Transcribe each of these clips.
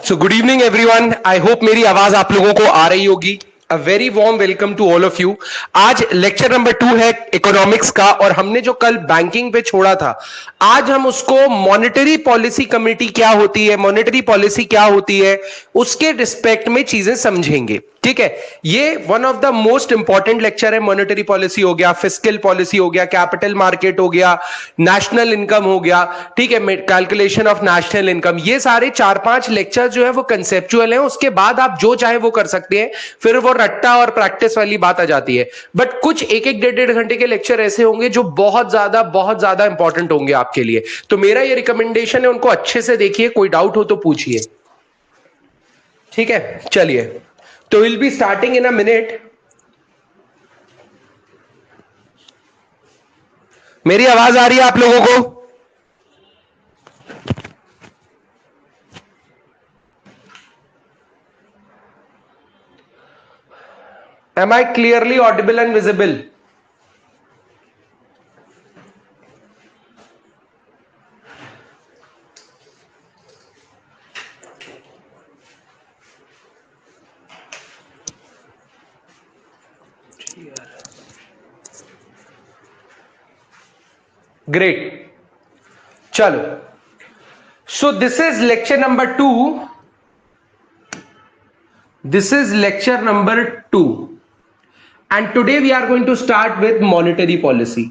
So good evening everyone, I hope मेरी आवाज आप लोगों को आ रही होगी। A very warm welcome to all of you. आज लेक्चर नंबर 2 है इकोनॉमिक्स का, और हमने जो कल बैंकिंग पे छोड़ा था, आज हम उसको मॉनेटरी पॉलिसी कमेटी क्या होती है, मॉनेटरी पॉलिसी क्या होती है, उसके रिस्पेक्ट में चीजें समझेंगे। ठीक है, ये one of the most important lecture है। मॉनेटरी पॉलिसी हो गया, फिस्कल पॉलिसी हो गया, कैपिटल मार्केट हो गया, नेशनल इनकम हो गया, ठीक है, कैलकुलेशन ऑफ नेशनल इनकम, ये सारे 4-5 लेक्चर जो है वो कंसेप्चुअल हैं। उसके बाद आप जो चाहे वो कर सकते हैं, फिर वो रट्टा और प्रैक्टिस वाली बात आ जाती है। बट कुछ एक एक डेढ़ घंटे के लेक्चर ऐसे होंगे जो बहुत ज्यादा इंपॉर्टेंट होंगे आपके लिए। तो मेरा ये रिकमेंडेशन है, उनको अच्छे से देखिए, कोई डाउट हो तो पूछिए। ठीक है, चलिए, तो will be starting in a minute. मेरी आवाज आ रही है आप लोगों को? Am I clearly audible and visible? Great. चलो, so this is lecture number 2. This is lecture number 2. And today we are going to start with monetary policy.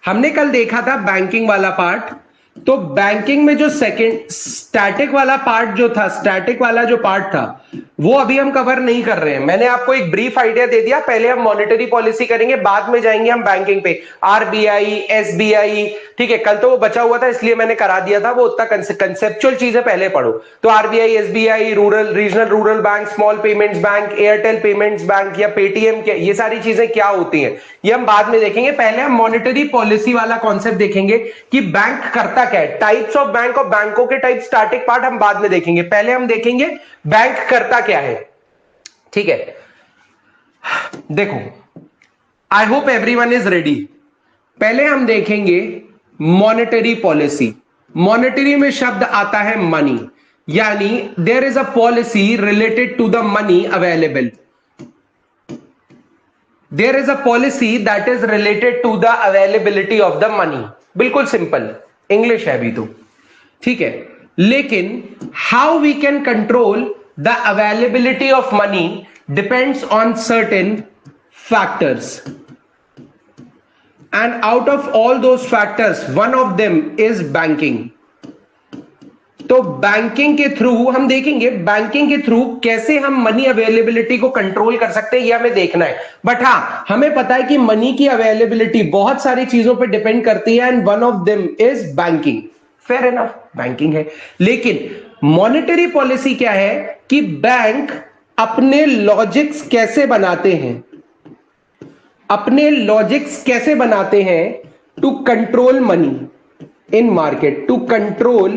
हमने कल देखा था बैंकिंग वाला पार्ट। तो बैंकिंग में जो सेकंड स्टैटिक वाला पार्ट जो था, स्टैटिक वाला जो पार्ट था, वो अभी हम कवर नहीं कर रहे हैं। मैंने आपको एक ब्रीफ आइडिया दे दिया। पहले हम मॉनेटरी पॉलिसी करेंगे, बाद में जाएंगे हम बैंकिंग पे, आरबीआई, एसबीआई। ठीक है, कल तो वो बचा हुआ था इसलिए मैंने करा दिया था, वो उतना कंसेप्चुअल चीजें पहले पढ़ो। तो RBI, SBI, rural regional rural bank, small payments bank, Airtel payments bank या पेटीएम, ये सारी चीजें क्या होती हैं ये हम बाद में देखेंगे। पहले हम मॉनेटरी पॉलिसी वाला कॉन्सेप्ट देखेंगे कि बैंक करता क्या है, टाइप्स ऑफ बैंक और बैंकों के टाइप, स्टैटिक पार्ट हम बाद में देखेंगे। पहले हम देखेंगे बैंक करता क्या है। ठीक है, देखो, I hope everyone is ready. पहले हम देखेंगे मॉनेटरी पॉलिसी। मॉनेटरी में शब्द आता है मनी, यानी there is a policy related to the money available. There is a policy that is related to the availability of the money. बिल्कुल simple English है अभी तो, ठीक है। लेकिन how we can control the availability of money depends on certain factors, and out of all those factors one of them is banking. तो banking के through हम देखेंगे, बैंकिंग के थ्रू कैसे हम मनी अवेलेबिलिटी को कंट्रोल कर सकते हैं, ये हमें देखना है। बट हाँ, हमें पता है कि मनी की अवेलेबिलिटी बहुत सारी चीजों पर डिपेंड करती है, and one of them is banking. Fair enough, banking है। लेकिन मॉनेटरी पॉलिसी क्या है कि बैंक अपने लॉजिक्स कैसे बनाते हैं, अपने लॉजिक्स कैसे बनाते हैं to control money in market, to control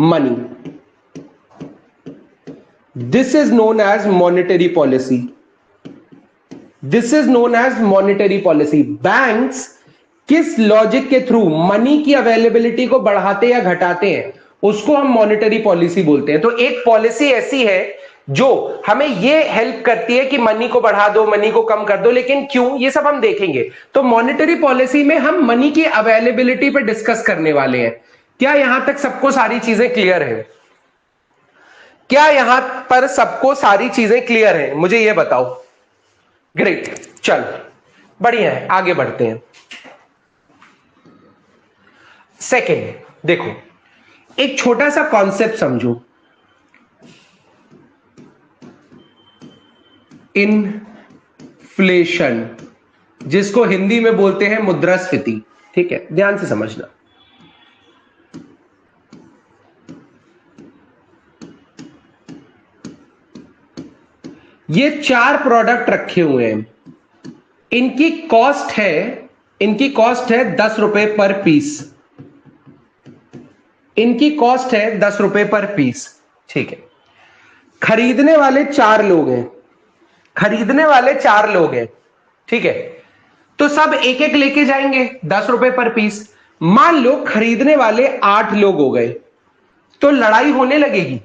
money. This is known as monetary policy. This is known as monetary policy. Banks किस लॉजिक के थ्रू मनी की अवेलेबिलिटी को बढ़ाते या घटाते हैं, उसको हम मॉनेटरी पॉलिसी बोलते हैं। तो एक पॉलिसी ऐसी है जो हमें ये हेल्प करती है कि मनी को बढ़ा दो, मनी को कम कर दो, लेकिन क्यों, ये सब हम देखेंगे। तो मॉनेटरी पॉलिसी में हम मनी की अवेलेबिलिटी पे डिस्कस करने वाले हैं। क्या यहां तक सबको सारी चीजें क्लियर है? क्या यहां पर सबको सारी चीजें क्लियर है? मुझे ये बताओ। ग्रेट, चल बढ़िया है, आगे बढ़ते हैं। सेकेंड, देखो, एक छोटा सा कॉन्सेप्ट समझो, इन्फ्लेशन, जिसको हिंदी में बोलते हैं मुद्रास्फीति। ठीक है, ध्यान से समझना। ये 4 प्रोडक्ट रखे हुए हैं, इनकी कॉस्ट है 10 रुपए पर पीस। इनकी कॉस्ट है 10 रुपए पर पीस। ठीक है, खरीदने वाले 4 लोग हैं, खरीदने वाले 4 लोग हैं। ठीक है, तो सब एक एक लेके जाएंगे 10 रुपए पर पीस। मान लो खरीदने वाले 8 लोग हो गए, तो लड़ाई होने लगेगी।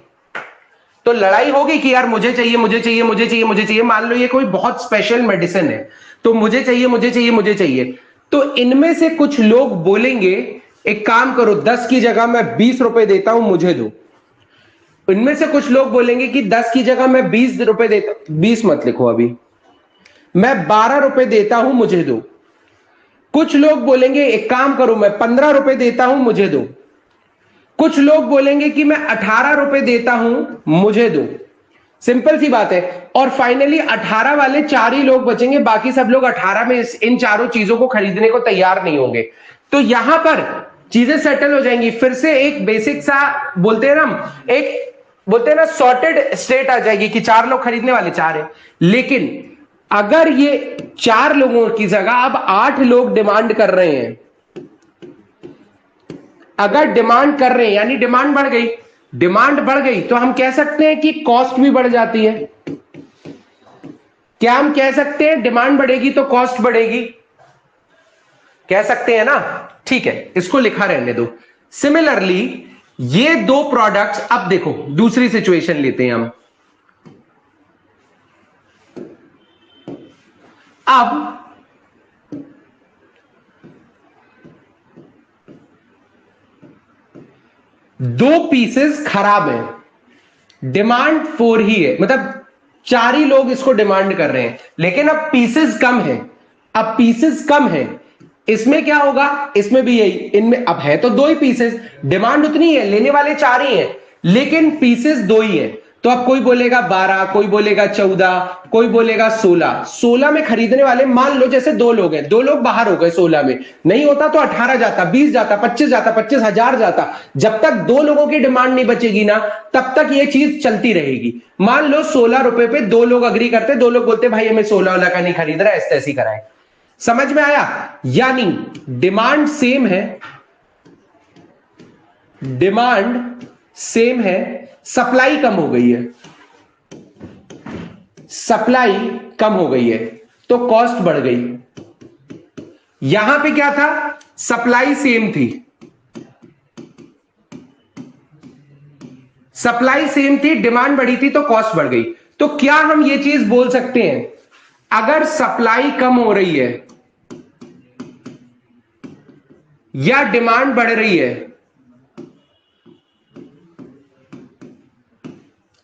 तो लड़ाई होगी कि यार मुझे चाहिए मुझे चाहिए मुझे चाहिए मुझे चाहिए। मान लो ये कोई बहुत स्पेशल मेडिसिन है, तो मुझे चाहिए मुझे चाहिए मुझे चाहिए। तो इनमें से कुछ लोग बोलेंगे एक काम करो 10 की जगह मैं 20 रुपए देता हूं मुझे दो। इनमें से कुछ लोग बोलेंगे कि 10 की जगह मैं 20 रुपए देता, 20 मत लिखो अभी, मैं 12 रुपए देता हूं मुझे दो। कुछ लोग बोलेंगे एक काम करो मैं 15 रुपए देता हूं मुझे दो। कुछ लोग बोलेंगे कि मैं 18 रुपए देता हूं मुझे दो। सिंपल सी बात है। और फाइनली 18 वाले 4 ही लोग बचेंगे, बाकी सब लोग 18 में इन चारों चीजों को खरीदने को तैयार नहीं होंगे। तो यहां पर चीजें सेटल हो जाएंगी। फिर से एक बेसिक सा बोलते हैं ना, एक बोलते हैं ना सॉर्टेड स्टेट आ जाएगी कि 4 लोग खरीदने वाले 4 है। लेकिन अगर ये 4 लोगों की जगह अब 8 लोग डिमांड कर रहे हैं, अगर डिमांड कर रहे हैं यानी डिमांड बढ़ गई, डिमांड बढ़ गई तो हम कह सकते हैं कि कॉस्ट भी बढ़ जाती है। क्या हम कह सकते हैं डिमांड बढ़ेगी तो कॉस्ट बढ़ेगी? कह सकते हैं ना। ठीक है, इसको लिखा रहने दो। सिमिलरली ये दो प्रोडक्ट्स, अब देखो दूसरी सिचुएशन लेते हैं हम। अब दो पीसेस खराब हैं, डिमांड 4 ही है, मतलब 4 ही लोग इसको डिमांड कर रहे हैं, लेकिन अब पीसेस कम है। अब पीसेस कम है, इसमें क्या होगा? इसमें भी यही, इनमें अब है तो 2 ही पीसेस, डिमांड उतनी है, लेने वाले 4 ही हैं, लेकिन पीसेस 2 ही है। तो अब कोई बोलेगा 12, कोई बोलेगा 14, कोई बोलेगा 16। 16 में खरीदने वाले मान लो जैसे 2 लोग हैं, 2 लोग बाहर हो गए, 16 में नहीं होता तो 18 जाता, 20 जाता, 25 जाता, 25,000 जाता। जब तक 2 लोगों की डिमांड नहीं बचेगी ना, तब तक ये चीज चलती रहेगी। मान लो 16 रुपए पे 2 लोग अग्री करते, 2 लोग बोलते भाई हमें 16 वाला का नहीं खरीद रहा, ऐसे ऐसी कराए। समझ में आया? यानी डिमांड सेम है, डिमांड सेम है, सप्लाई कम हो गई है, सप्लाई कम हो गई है तो कॉस्ट बढ़ गई। यहां पे क्या था? सप्लाई सेम थी, सप्लाई सेम थी, डिमांड बढ़ी थी तो कॉस्ट बढ़ गई। तो क्या हम ये चीज बोल सकते हैं, अगर सप्लाई कम हो रही है या डिमांड बढ़ रही है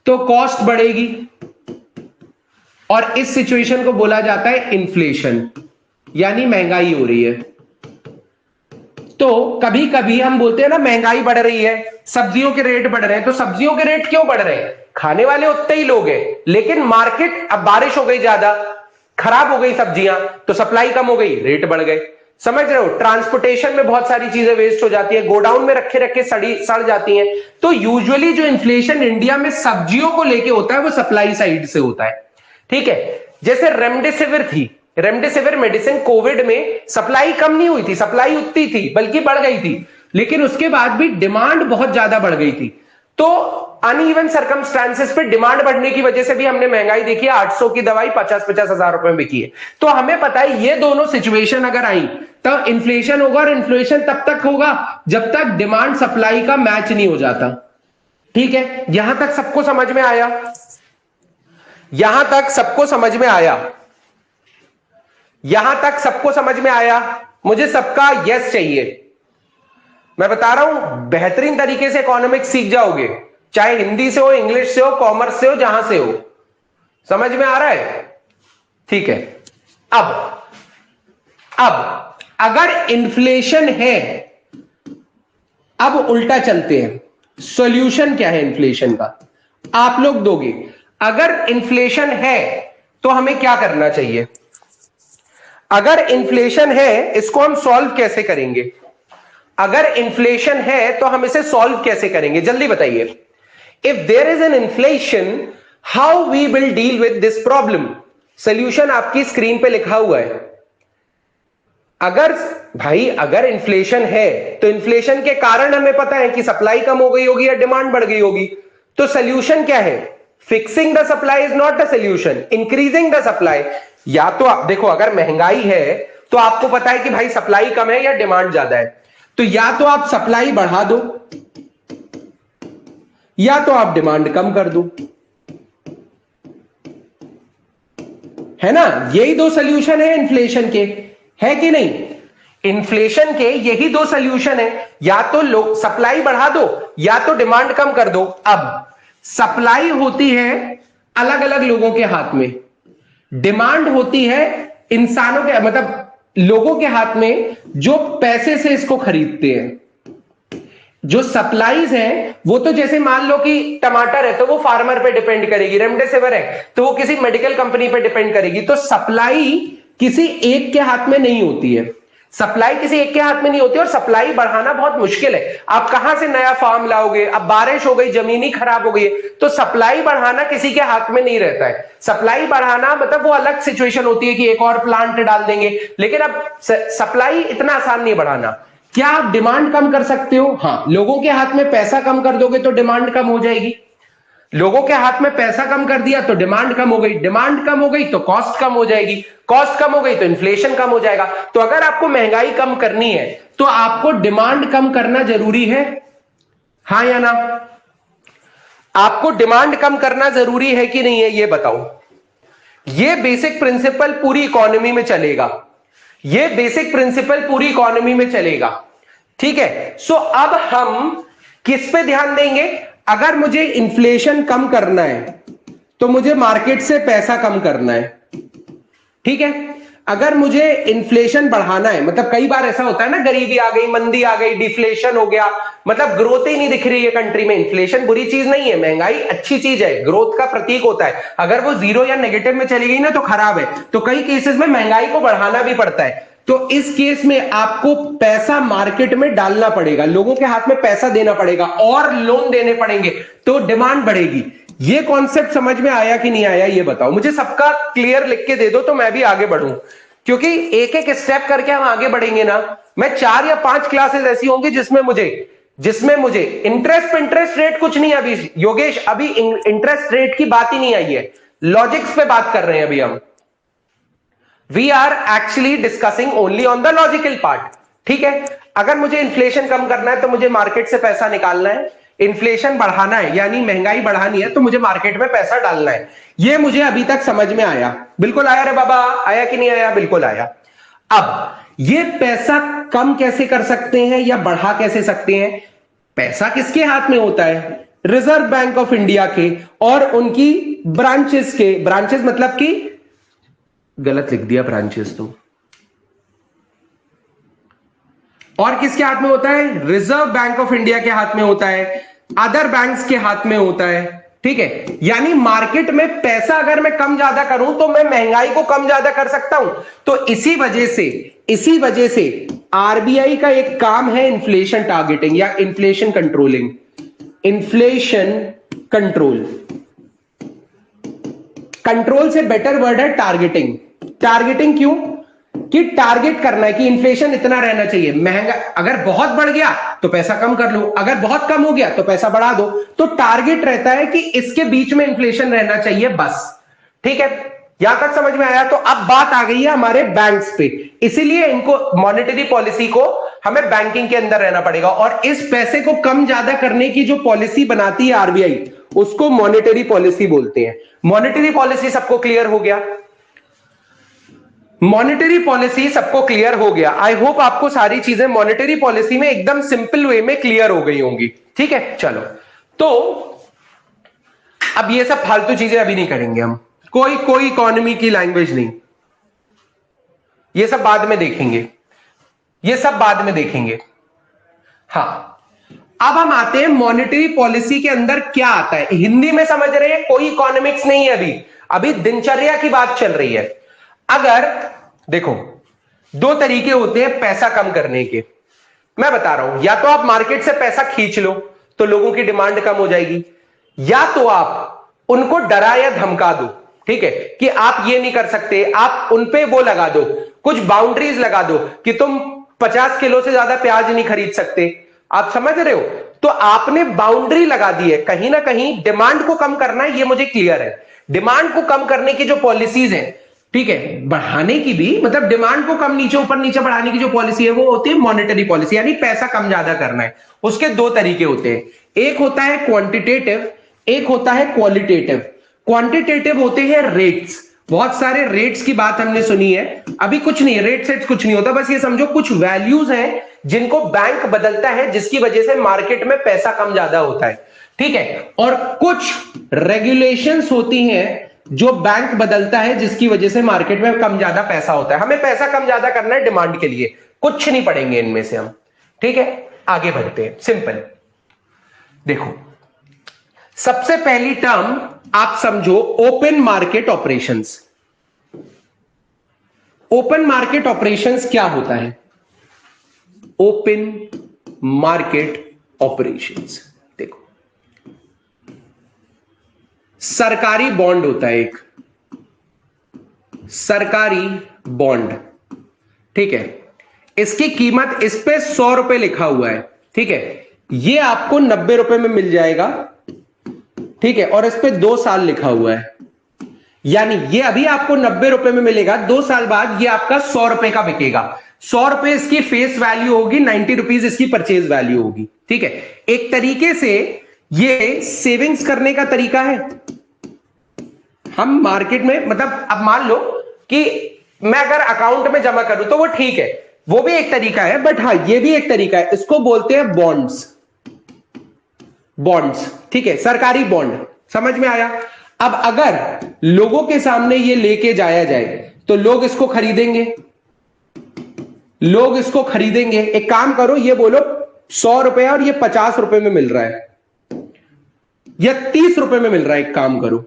तो कॉस्ट बढ़ेगी, और इस सिचुएशन को बोला जाता है इन्फ्लेशन, यानी महंगाई हो रही है। तो कभी कभी हम बोलते हैं ना महंगाई बढ़ रही है, सब्जियों के रेट बढ़ रहे हैं। तो सब्जियों के रेट क्यों बढ़ रहे हैं? खाने वाले उतने ही लोग हैं, लेकिन मार्केट, अब बारिश हो गई ज्यादा, खराब हो गई सब्जियां, तो सप्लाई कम हो गई, रेट बढ़ गए। समझ रहे हो? ट्रांसपोर्टेशन में बहुत सारी चीजें वेस्ट हो जाती है, गोडाउन में रखे रखे सड़ जाती हैं। तो यूजुअली जो इन्फ्लेशन इंडिया में सब्जियों को लेके होता है वो सप्लाई साइड से होता है। ठीक है, जैसे रेमडेसिविर थी, रेमडेसिविर मेडिसिन कोविड में सप्लाई कम नहीं हुई थी, सप्लाई उतनी थी बल्कि बढ़ गई थी, लेकिन उसके बाद भी डिमांड बहुत ज्यादा बढ़ गई थी। तो अनइवन सर्कमस्टांसेस पे डिमांड बढ़ने की वजह से भी हमने महंगाई देखी है। 800 की दवाई 50-50 हजार रुपए में बिकी है। तो हमें पता है ये दोनों सिचुएशन अगर आई तब इन्फ्लेशन होगा, और इन्फ्लेशन तब तक होगा जब तक डिमांड सप्लाई का मैच नहीं हो जाता। ठीक है, यहां तक सबको समझ में आया? यहां तक सबको समझ में आया? यहां तक सबको समझ में आया? मुझे सबका यस चाहिए। मैं बता रहा हूं बेहतरीन तरीके से इकोनॉमिक्स सीख जाओगे, चाहे हिंदी से हो, इंग्लिश से हो, कॉमर्स से हो, जहां से हो। समझ में आ रहा है? ठीक है। अब अगर इन्फ्लेशन है, अब उल्टा चलते हैं, सॉल्यूशन क्या है इन्फ्लेशन का आप लोग दोगे। अगर इन्फ्लेशन है तो हमें क्या करना चाहिए? अगर इन्फ्लेशन है इसको हम सॉल्व कैसे करेंगे? अगर इन्फ्लेशन है तो हम इसे सॉल्व कैसे करेंगे, जल्दी बताइए। If there is an inflation, how we will deal with this problem? Solution आपकी स्क्रीन पे लिखा हुआ है। अगर भाई अगर इन्फ्लेशन है तो इन्फ्लेशन के कारण हमें पता है कि सप्लाई कम हो गई होगी या डिमांड बढ़ गई होगी। तो सोल्यूशन क्या है? Fixing the supply is not the solution, increasing the supply. या तो आप देखो, अगर महंगाई है तो आपको पता है कि भाई सप्लाई कम है या डिमांड ज्यादा है, तो या तो आप सप्लाई बढ़ा दो या तो आप डिमांड कम कर दो, है ना। यही दो सोल्यूशन है इन्फ्लेशन के, है कि नहीं। इन्फ्लेशन के यही दो सोल्यूशन है, या तो लोग सप्लाई बढ़ा दो या तो डिमांड कम कर दो। अब सप्लाई होती है अलग अलग लोगों के हाथ में, डिमांड होती है इंसानों के, मतलब लोगों के हाथ में जो पैसे से इसको खरीदते हैं। जो सप्लाईज हैं वो तो जैसे मान लो कि टमाटर है तो वो फार्मर पे डिपेंड करेगी, रेमडेसिविर है तो वो किसी मेडिकल कंपनी पे डिपेंड करेगी। तो सप्लाई किसी एक के हाथ में नहीं होती है, सप्लाई किसी एक के हाथ में नहीं होती, और सप्लाई बढ़ाना बहुत मुश्किल है। आप कहां से नया फार्म लाओगे, अब बारिश हो गई, जमीन ही खराब हो गई, तो सप्लाई बढ़ाना किसी के हाथ में नहीं रहता है। सप्लाई बढ़ाना मतलब वो अलग सिचुएशन होती है कि एक और प्लांट डाल देंगे, लेकिन अब सप्लाई इतना आसान नहीं बढ़ाना। क्या आप डिमांड कम कर सकते हो? हाँ, लोगों के हाथ में पैसा कम कर दोगे तो डिमांड कम हो जाएगी। लोगों के हाथ में पैसा कम कर दिया तो डिमांड कम हो गई, डिमांड कम हो गई तो कॉस्ट कम हो जाएगी, कॉस्ट कम हो गई तो इन्फ्लेशन कम हो जाएगा। तो अगर आपको महंगाई कम करनी है तो आपको डिमांड कम करना जरूरी है, हाँ या ना। आपको डिमांड कम करना जरूरी है कि नहीं है, ये बताओ। ये बेसिक प्रिंसिपल पूरी इकोनॉमी में चलेगा, ये बेसिक प्रिंसिपल पूरी इकोनॉमी में चलेगा, ठीक है। सो अब हम किस पे ध्यान देंगे? अगर मुझे इन्फ्लेशन कम करना है तो मुझे मार्केट से पैसा कम करना है, ठीक है। अगर मुझे इन्फ्लेशन बढ़ाना है, मतलब कई बार ऐसा होता है ना, गरीबी आ गई, मंदी आ गई, डिफ्लेशन हो गया, मतलब ग्रोथ ही नहीं दिख रही है कंट्री में। इन्फ्लेशन बुरी चीज नहीं है, महंगाई अच्छी चीज है, ग्रोथ का प्रतीक होता है। अगर वो जीरो या नेगेटिव में चली गई ना तो खराब है। तो कई केसेस में महंगाई को बढ़ाना भी पड़ता है। तो इस केस में आपको पैसा मार्केट में डालना पड़ेगा, लोगों के हाथ में पैसा देना पड़ेगा और लोन देने पड़ेंगे, तो डिमांड बढ़ेगी। ये कॉन्सेप्ट समझ में आया कि नहीं आया, ये बताओ मुझे। सबका क्लियर लिख के दे दो तो मैं भी आगे बढ़ूं, क्योंकि एक एक स्टेप करके हम आगे बढ़ेंगे ना। मैं 4 या 5 क्लासेस ऐसी होंगी जिसमें मुझे इंटरेस्ट रेट कुछ नहीं है अभी योगेश, अभी इंटरेस्ट रेट की बात ही नहीं आई है, लॉजिक्स पे बात कर रहे हैं अभी हम। We are actually discussing only on the logical part, ठीक है। अगर मुझे इन्फ्लेशन कम करना है तो मुझे मार्केट से पैसा निकालना है, इन्फ्लेशन बढ़ाना है यानी महंगाई बढ़ानी है तो मुझे मार्केट में पैसा डालना है। ये मुझे अभी तक समझ में आया, बिल्कुल आया रे बाबा, आया कि नहीं आया? बिल्कुल आया। अब ये पैसा कम कैसे कर सकते हैं या बढ़ा कैसे सकते हैं? पैसा किसके हाथ में होता है? रिजर्व बैंक ऑफ इंडिया के और उनकी ब्रांचेस के। ब्रांचेस मतलब कि गलत लिख दिया, ब्रांचेस तो। और किसके हाथ में होता है? रिजर्व बैंक ऑफ इंडिया के हाथ में होता है, अदर बैंक्स के हाथ में होता है, ठीक है। यानी मार्केट में पैसा अगर मैं कम ज्यादा करूं तो मैं महंगाई को कम ज्यादा कर सकता हूं। तो इसी वजह से आरबीआई का एक काम है इन्फ्लेशन टारगेटिंग या inflation controlling. Inflation control, control से बेटर वर्ड है टारगेटिंग। टारगेटिंग क्यों? कि टारगेट करना है कि इन्फ्लेशन इतना रहना चाहिए, महंगा अगर बहुत बढ़ गया तो पैसा कम कर लो, अगर बहुत कम हो गया तो पैसा बढ़ा दो। तो टारगेट रहता है कि इसके बीच में इन्फ्लेशन रहना चाहिए, बस, ठीक है। यहां तक समझ में आया? तो अब बात आ गई है हमारे बैंक्स पे, इसीलिए इनको मॉनेटरी पॉलिसी को हमें बैंकिंग के अंदर रहना पड़ेगा, और इस पैसे को कम ज्यादा करने की जो पॉलिसी बनाती है आरबीआई उसको मॉनेटरी पॉलिसी बोलते हैं। मॉनेटरी पॉलिसी सबको क्लियर हो गया? मॉनेटरी पॉलिसी सबको क्लियर हो गया? आई होप आपको सारी चीजें मॉनेटरी पॉलिसी में एकदम सिंपल वे में क्लियर हो गई होंगी, ठीक है। चलो, तो अब ये सब फालतू चीजें अभी नहीं करेंगे हम, कोई इकोनॉमी की लैंग्वेज नहीं, ये सब बाद में देखेंगे, ये सब बाद में देखेंगे। हाँ, अब हम आते हैं मॉनेटरी पॉलिसी के अंदर क्या आता है। हिंदी में समझ रहे हैं, कोई इकोनॉमिक्स नहीं है अभी दिनचर्या की बात चल रही है। अगर देखो, दो तरीके होते हैं पैसा कम करने के, मैं बता रहा हूं। या तो आप मार्केट से पैसा खींच लो तो लोगों की डिमांड कम हो जाएगी, या तो आप उनको डरा या धमका दो, ठीक है, कि आप ये नहीं कर सकते। आप उनपे वो लगा दो, कुछ बाउंड्रीज लगा दो कि तुम 50 किलो से ज्यादा प्याज नहीं खरीद सकते। आप समझ रहे हो? तो आपने बाउंड्री लगा दी है, कहीं ना कहीं डिमांड को कम करना है, ये मुझे क्लियर है। डिमांड को कम करने की जो पॉलिसीज हैं, ठीक है, बढ़ाने की भी मतलब डिमांड को कम नीचे ऊपर नीचे बढ़ाने की जो पॉलिसी है वो होती है मॉनेटरी पॉलिसी, यानी पैसा कम ज्यादा करना है। उसके दो तरीके होते हैं, एक होता है क्वांटिटेटिव, एक होता है क्वालिटेटिव। क्वांटिटेटिव होते हैं रेट्स, बहुत सारे रेट्स की बात हमने सुनी है, अभी कुछ नहीं, रेट सेट कुछ नहीं होता, बस ये समझो कुछ वैल्यूज हैं जिनको बैंक बदलता है जिसकी वजह से मार्केट में पैसा कम ज्यादा होता है, ठीक है। और कुछ रेगुलेशंस होती हैं जो बैंक बदलता है जिसकी वजह से मार्केट में कम ज्यादा पैसा होता है। हमें पैसा कम ज्यादा करना है डिमांड के लिए, कुछ नहीं पढ़ेंगे इनमें से हम, ठीक है। आगे बढ़ते हैं, सिंपल देखो, सबसे पहली टर्म आप समझो open market operations. Open market operations क्या होता है? ओपन मार्केट ऑपरेशंस देखो, सरकारी बॉन्ड होता है एक, सरकारी बॉन्ड, ठीक है। इसकी कीमत, इस पे 100 रुपए लिखा हुआ है, ठीक है, ये आपको 90 रुपए में मिल जाएगा, ठीक है। और इस पे 2 साल लिखा हुआ है, यानी ये अभी आपको 90 रुपए में मिलेगा, 2 साल बाद ये आपका 100 रुपए का बिकेगा। 100 रुपए इसकी फेस वैल्यू होगी, 90 रुपीज इसकी परचेज वैल्यू होगी, ठीक है। एक तरीके से ये सेविंग्स करने का तरीका है। हम मार्केट में मतलब अब मान लो कि मैं अगर अकाउंट में जमा करूं तो वो ठीक है, वो भी एक तरीका है, बट हाँ ये भी एक तरीका है, इसको बोलते हैं बॉन्ड्स, बॉन्ड्स, ठीक है, सरकारी बॉन्ड, समझ में आया। अब अगर लोगों के सामने ये लेके जाया जाए तो लोग इसको खरीदेंगे, लोग इसको खरीदेंगे। एक काम करो, ये बोलो 100 रुपए और ये 50 रुपए में मिल रहा है या 30 रुपए में मिल रहा है, एक काम करो,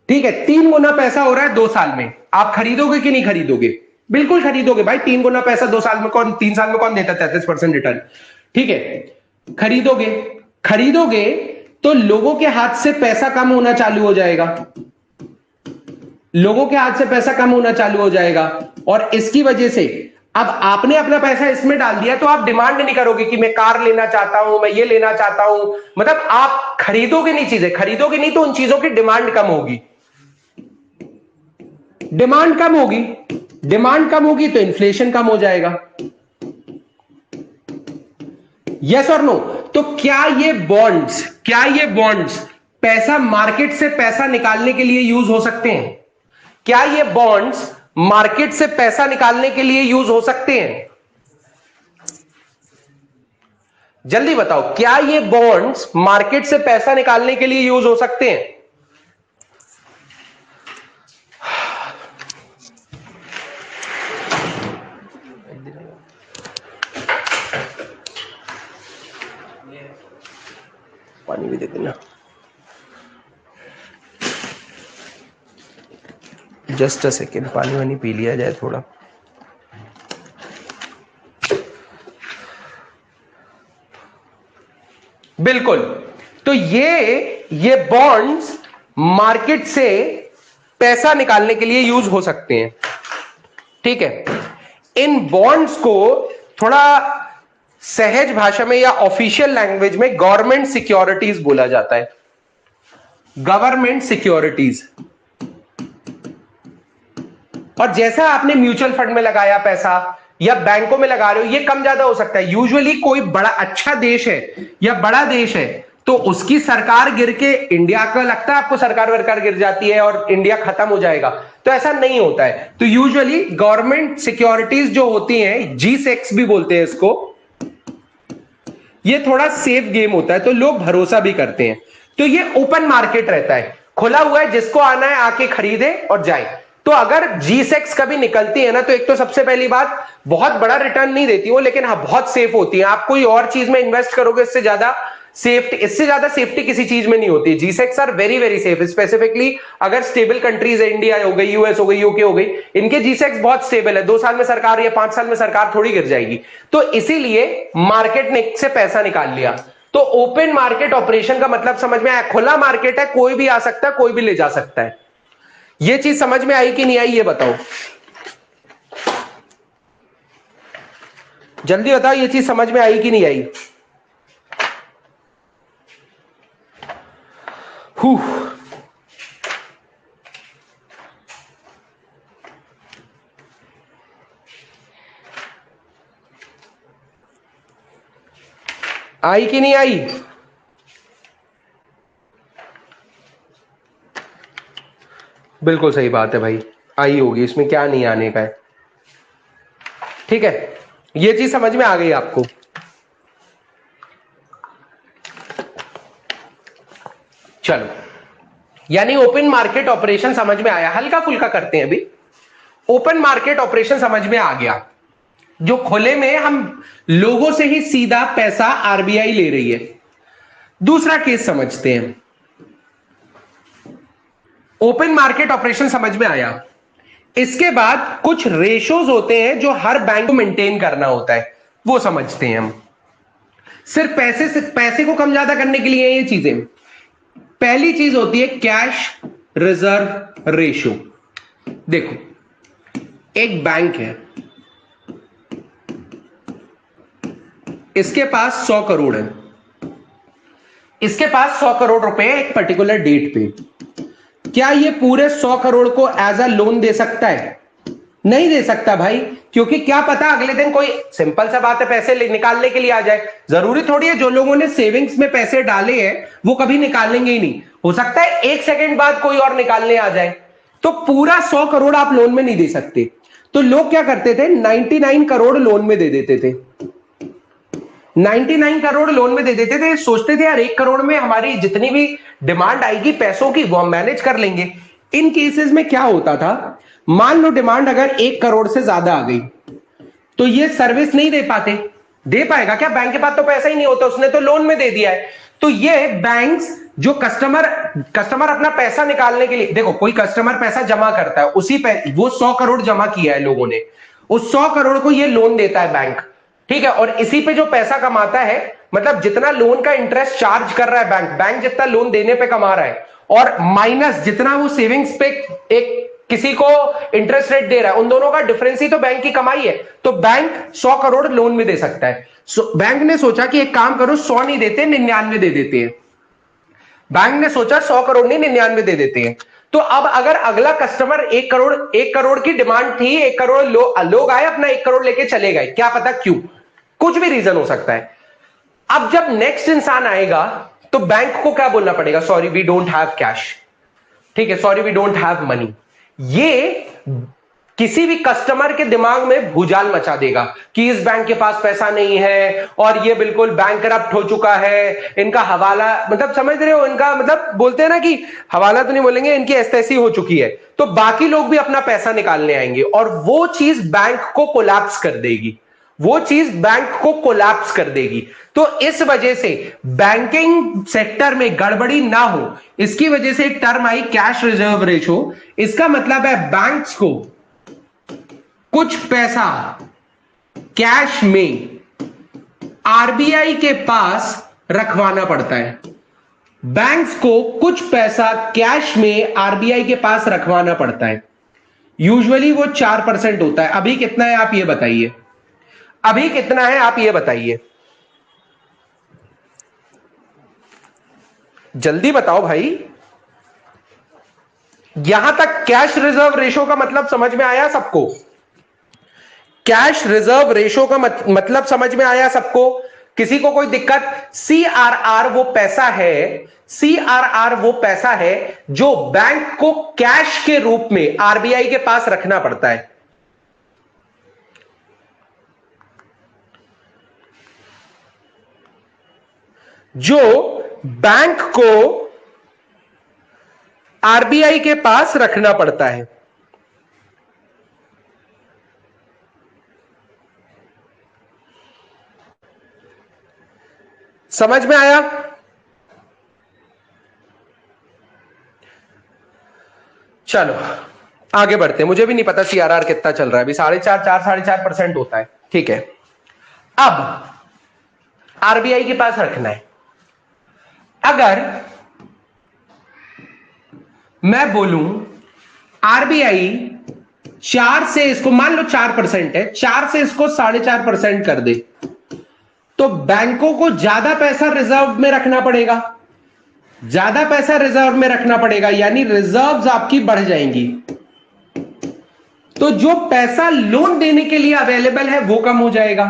ठीक है, 3 गुना पैसा हो रहा है 2 साल में, आप खरीदोगे कि नहीं खरीदोगे? बिल्कुल खरीदोगे भाई, 3 गुना पैसा 2 साल में कौन, 3 साल में कौन देता 33% रिटर्न, ठीक है, खरीदोगे। खरीदोगे तो लोगों के हाथ से पैसा कम होना चालू हो जाएगा, लोगों के हाथ से पैसा कम होना चालू हो जाएगा, और इसकी वजह से अब आपने अपना पैसा इसमें डाल दिया तो आप डिमांड नहीं करोगे कि मैं कार लेना चाहता हूं, मैं ये लेना चाहता हूं, मतलब आप खरीदोगे नहीं, चीजें खरीदोगे नहीं तो उन चीजों की डिमांड कम होगी, डिमांड कम होगी, डिमांड कम होगी तो इन्फ्लेशन कम हो जाएगा। यस और नो? तो क्या ये बॉन्ड्स, क्या ये बॉन्ड्स पैसा, मार्केट से पैसा निकालने के लिए यूज हो सकते हैं? क्या ये बॉन्ड्स मार्केट से पैसा निकालने के लिए यूज हो सकते हैं? जल्दी बताओ, क्या ये बॉन्ड्स मार्केट से पैसा निकालने के लिए यूज हो सकते हैं? पानी भी दे देना, जस्ट अ सेकेंड, पानी वानी पी लिया जाए थोड़ा। बिल्कुल, तो ये बॉन्ड्स मार्केट से पैसा निकालने के लिए यूज हो सकते हैं, ठीक है। इन बॉन्ड्स को थोड़ा सहज भाषा में या ऑफिशियल लैंग्वेज में गवर्नमेंट सिक्योरिटीज बोला जाता है, गवर्नमेंट सिक्योरिटीज। और जैसा आपने म्यूचुअल फंड में लगाया पैसा या बैंकों में लगा रहे हो, ये कम ज्यादा हो सकता है। यूजुअली कोई बड़ा अच्छा देश है या बड़ा देश है तो उसकी सरकार गिर के, इंडिया का लगता है आपको सरकार वरकार गिर जाती है और इंडिया खत्म हो जाएगा, तो ऐसा नहीं होता है। तो यूजुअली गवर्नमेंट सिक्योरिटीज जो होती हैं, G-Secs भी बोलते हैं इसको, ये थोड़ा सेफ गेम होता है तो लोग भरोसा भी करते हैं। तो ये ओपन मार्केट रहता है, खुला हुआ है, जिसको आना है आके खरीदे और जाए। तो अगर G-Secs कभी निकलती है ना, तो एक तो सबसे पहली बात, बहुत बड़ा रिटर्न नहीं देती वो, लेकिन हाँ बहुत सेफ होती है। आप कोई और चीज में इन्वेस्ट करोगे इससे ज्यादा सेफ्टी, इससे ज्यादा सेफ्टी किसी चीज में नहीं होती। G-Secs are very very safe, specifically अगर स्टेबल कंट्रीज है, इंडिया हो गई, यूएस हो गई, यूके हो गई, इनके G-Secs बहुत स्टेबल है। 2 साल में सरकार या 5 साल में सरकार थोड़ी गिर जाएगी। तो इसीलिए मार्केट ने से पैसा निकाल लिया। तो ओपन मार्केट ऑपरेशन का मतलब समझ में आया, खुला मार्केट है, कोई भी आ सकता है, कोई भी ले जा सकता है। ये चीज समझ में आई कि नहीं आई, ये बताओ, जल्दी बताओ, ये चीज समझ में आई कि नहीं आई? आई कि नहीं आई? बिल्कुल सही बात है भाई, आई होगी, इसमें क्या नहीं आने का है। ठीक है, ये चीज समझ में आ गई आपको? चलो, यानी ओपन मार्केट ऑपरेशन समझ में आया। हल्का फुल्का करते हैं अभी। ओपन मार्केट ऑपरेशन समझ में आ गया, जो खुले में हम लोगों से ही सीधा पैसा आरबीआई ले रही है। दूसरा केस समझते हैं। ओपन मार्केट ऑपरेशन समझ में आया। इसके बाद कुछ रेशोज होते हैं जो हर बैंक को मेंटेन करना होता है, वो समझते हैं हम। सिर्फ पैसे को कम ज्यादा करने के लिए ये चीजें। पहली चीज होती है कैश रिजर्व रेशो। देखो, एक बैंक है, इसके पास 100 करोड़ है, इसके पास 100 करोड़ रुपए एक पर्टिकुलर डेट पे। क्या ये पूरे 100 करोड़ को एज अ लोन दे सकता है? नहीं दे सकता भाई, क्योंकि क्या पता अगले दिन कोई, सिंपल सा बात है, पैसे निकालने के लिए आ जाए। जरूरी थोड़ी है जो लोगों ने सेविंग्स में पैसे डाले हैं वो कभी निकालेंगे ही नहीं। हो सकता है 1 सेकंड बाद कोई और निकालने आ जाए। तो पूरा 100 करोड़ आप लोन में नहीं दे सकते। तो लोग क्या करते थे, 99 करोड़ लोन में दे देते थे। 99 करोड़ लोन में दे देते थे, सोचते थे यार 1 करोड़ में हमारी जितनी भी डिमांड आएगी पैसों की वो हम मैनेज कर लेंगे। इन केसेस में क्या होता था, मान लो डिमांड अगर 1 करोड़ से ज्यादा आ गई तो ये सर्विस नहीं दे पाते। दे पाएगा क्या? बैंक के पास तो पैसा ही नहीं होता, उसने तो लोन में दे दिया है। तो ये बैंक्स जो कस्टमर अपना पैसा निकालने के लिए, देखो कोई कस्टमर पैसा जमा करता है, उसी पे वो 100 करोड़ जमा किया है लोगों ने, उस 100 करोड़ को ये लोन देता है बैंक। ठीक है, और इसी पे जो पैसा कमाता है, मतलब जितना लोन का इंटरेस्ट चार्ज कर रहा है बैंक जितना लोन देने पे कमा रहा है, और माइनस जितना वो सेविंग्स पे एक किसी को इंटरेस्ट रेट दे रहा है, उन दोनों का डिफरेंस ही तो बैंक की कमाई है। तो बैंक 100 करोड़ लोन में दे सकता है। बैंक ने सोचा कि एक काम करो, 100 नहीं देते, 99 दे देते हैं। बैंक ने सोचा 100 करोड़ नहीं 99 दे देते हैं। तो अब अगर अगला कस्टमर 1 करोड़ की डिमांड थी, 1 करोड़ लोग आए, अपना 1 करोड़ लेके चले गए, क्या पता क्यों, कुछ भी रीजन हो सकता है। अब जब नेक्स्ट इंसान आएगा तो बैंक को क्या बोलना पड़ेगा, sorry we don't have cash. ठीक है, sorry we don't have money. ये किसी भी कस्टमर के दिमाग में भूचाल मचा देगा कि इस बैंक के पास पैसा नहीं है और ये बिल्कुल बैंकरप्ट हो चुका है, इनका हवाला, मतलब समझ रहे हो, इनका मतलब बोलते हैं ना कि हवाला तो नहीं बोलेंगे, इनकी एसटेसी हो चुकी है। तो बाकी लोग भी अपना पैसा निकालने आएंगे और वो चीज बैंक को कोलैप्स कर देगी, वो चीज बैंक को कोलैप्स कर देगी। तो इस वजह से बैंकिंग सेक्टर में गड़बड़ी ना हो, इसकी वजह से एक टर्म आई कैश रिजर्व रेशो। इसका मतलब है बैंक्स को कुछ पैसा कैश में आरबीआई के पास रखवाना पड़ता है। बैंक्स को कुछ पैसा कैश में आरबीआई के पास रखवाना पड़ता है। यूजुअली वो 4% होता है। अभी कितना है आप ये बताइए, अभी कितना है आप ये बताइए, जल्दी बताओ भाई। यहां तक कैश रिजर्व रेशो का मतलब समझ में आया सबको? कैश रिजर्व रेशो का मतलब समझ में आया सबको? किसी को कोई दिक्कत? सीआरआर वो पैसा है, सीआरआर वो पैसा है जो बैंक को कैश के रूप में आरबीआई के पास रखना पड़ता है। जो बैंक को आरबीआई के पास रखना पड़ता है। समझ में आया? चलो आगे बढ़ते हैं। मुझे भी नहीं पता सीआरआर कितना चल रहा है अभी, 4.5 होता है। ठीक है, अब आरबीआई के पास रखना है। अगर मैं बोलूं आरबीआई 4 से इसको, मान लो 4% है, 4 से इसको 4.5% कर दे, तो बैंकों को ज्यादा पैसा रिजर्व में रखना पड़ेगा, ज्यादा पैसा रिजर्व में रखना पड़ेगा, यानी रिजर्व्स आपकी बढ़ जाएंगी। तो जो पैसा लोन देने के लिए अवेलेबल है वो कम हो जाएगा।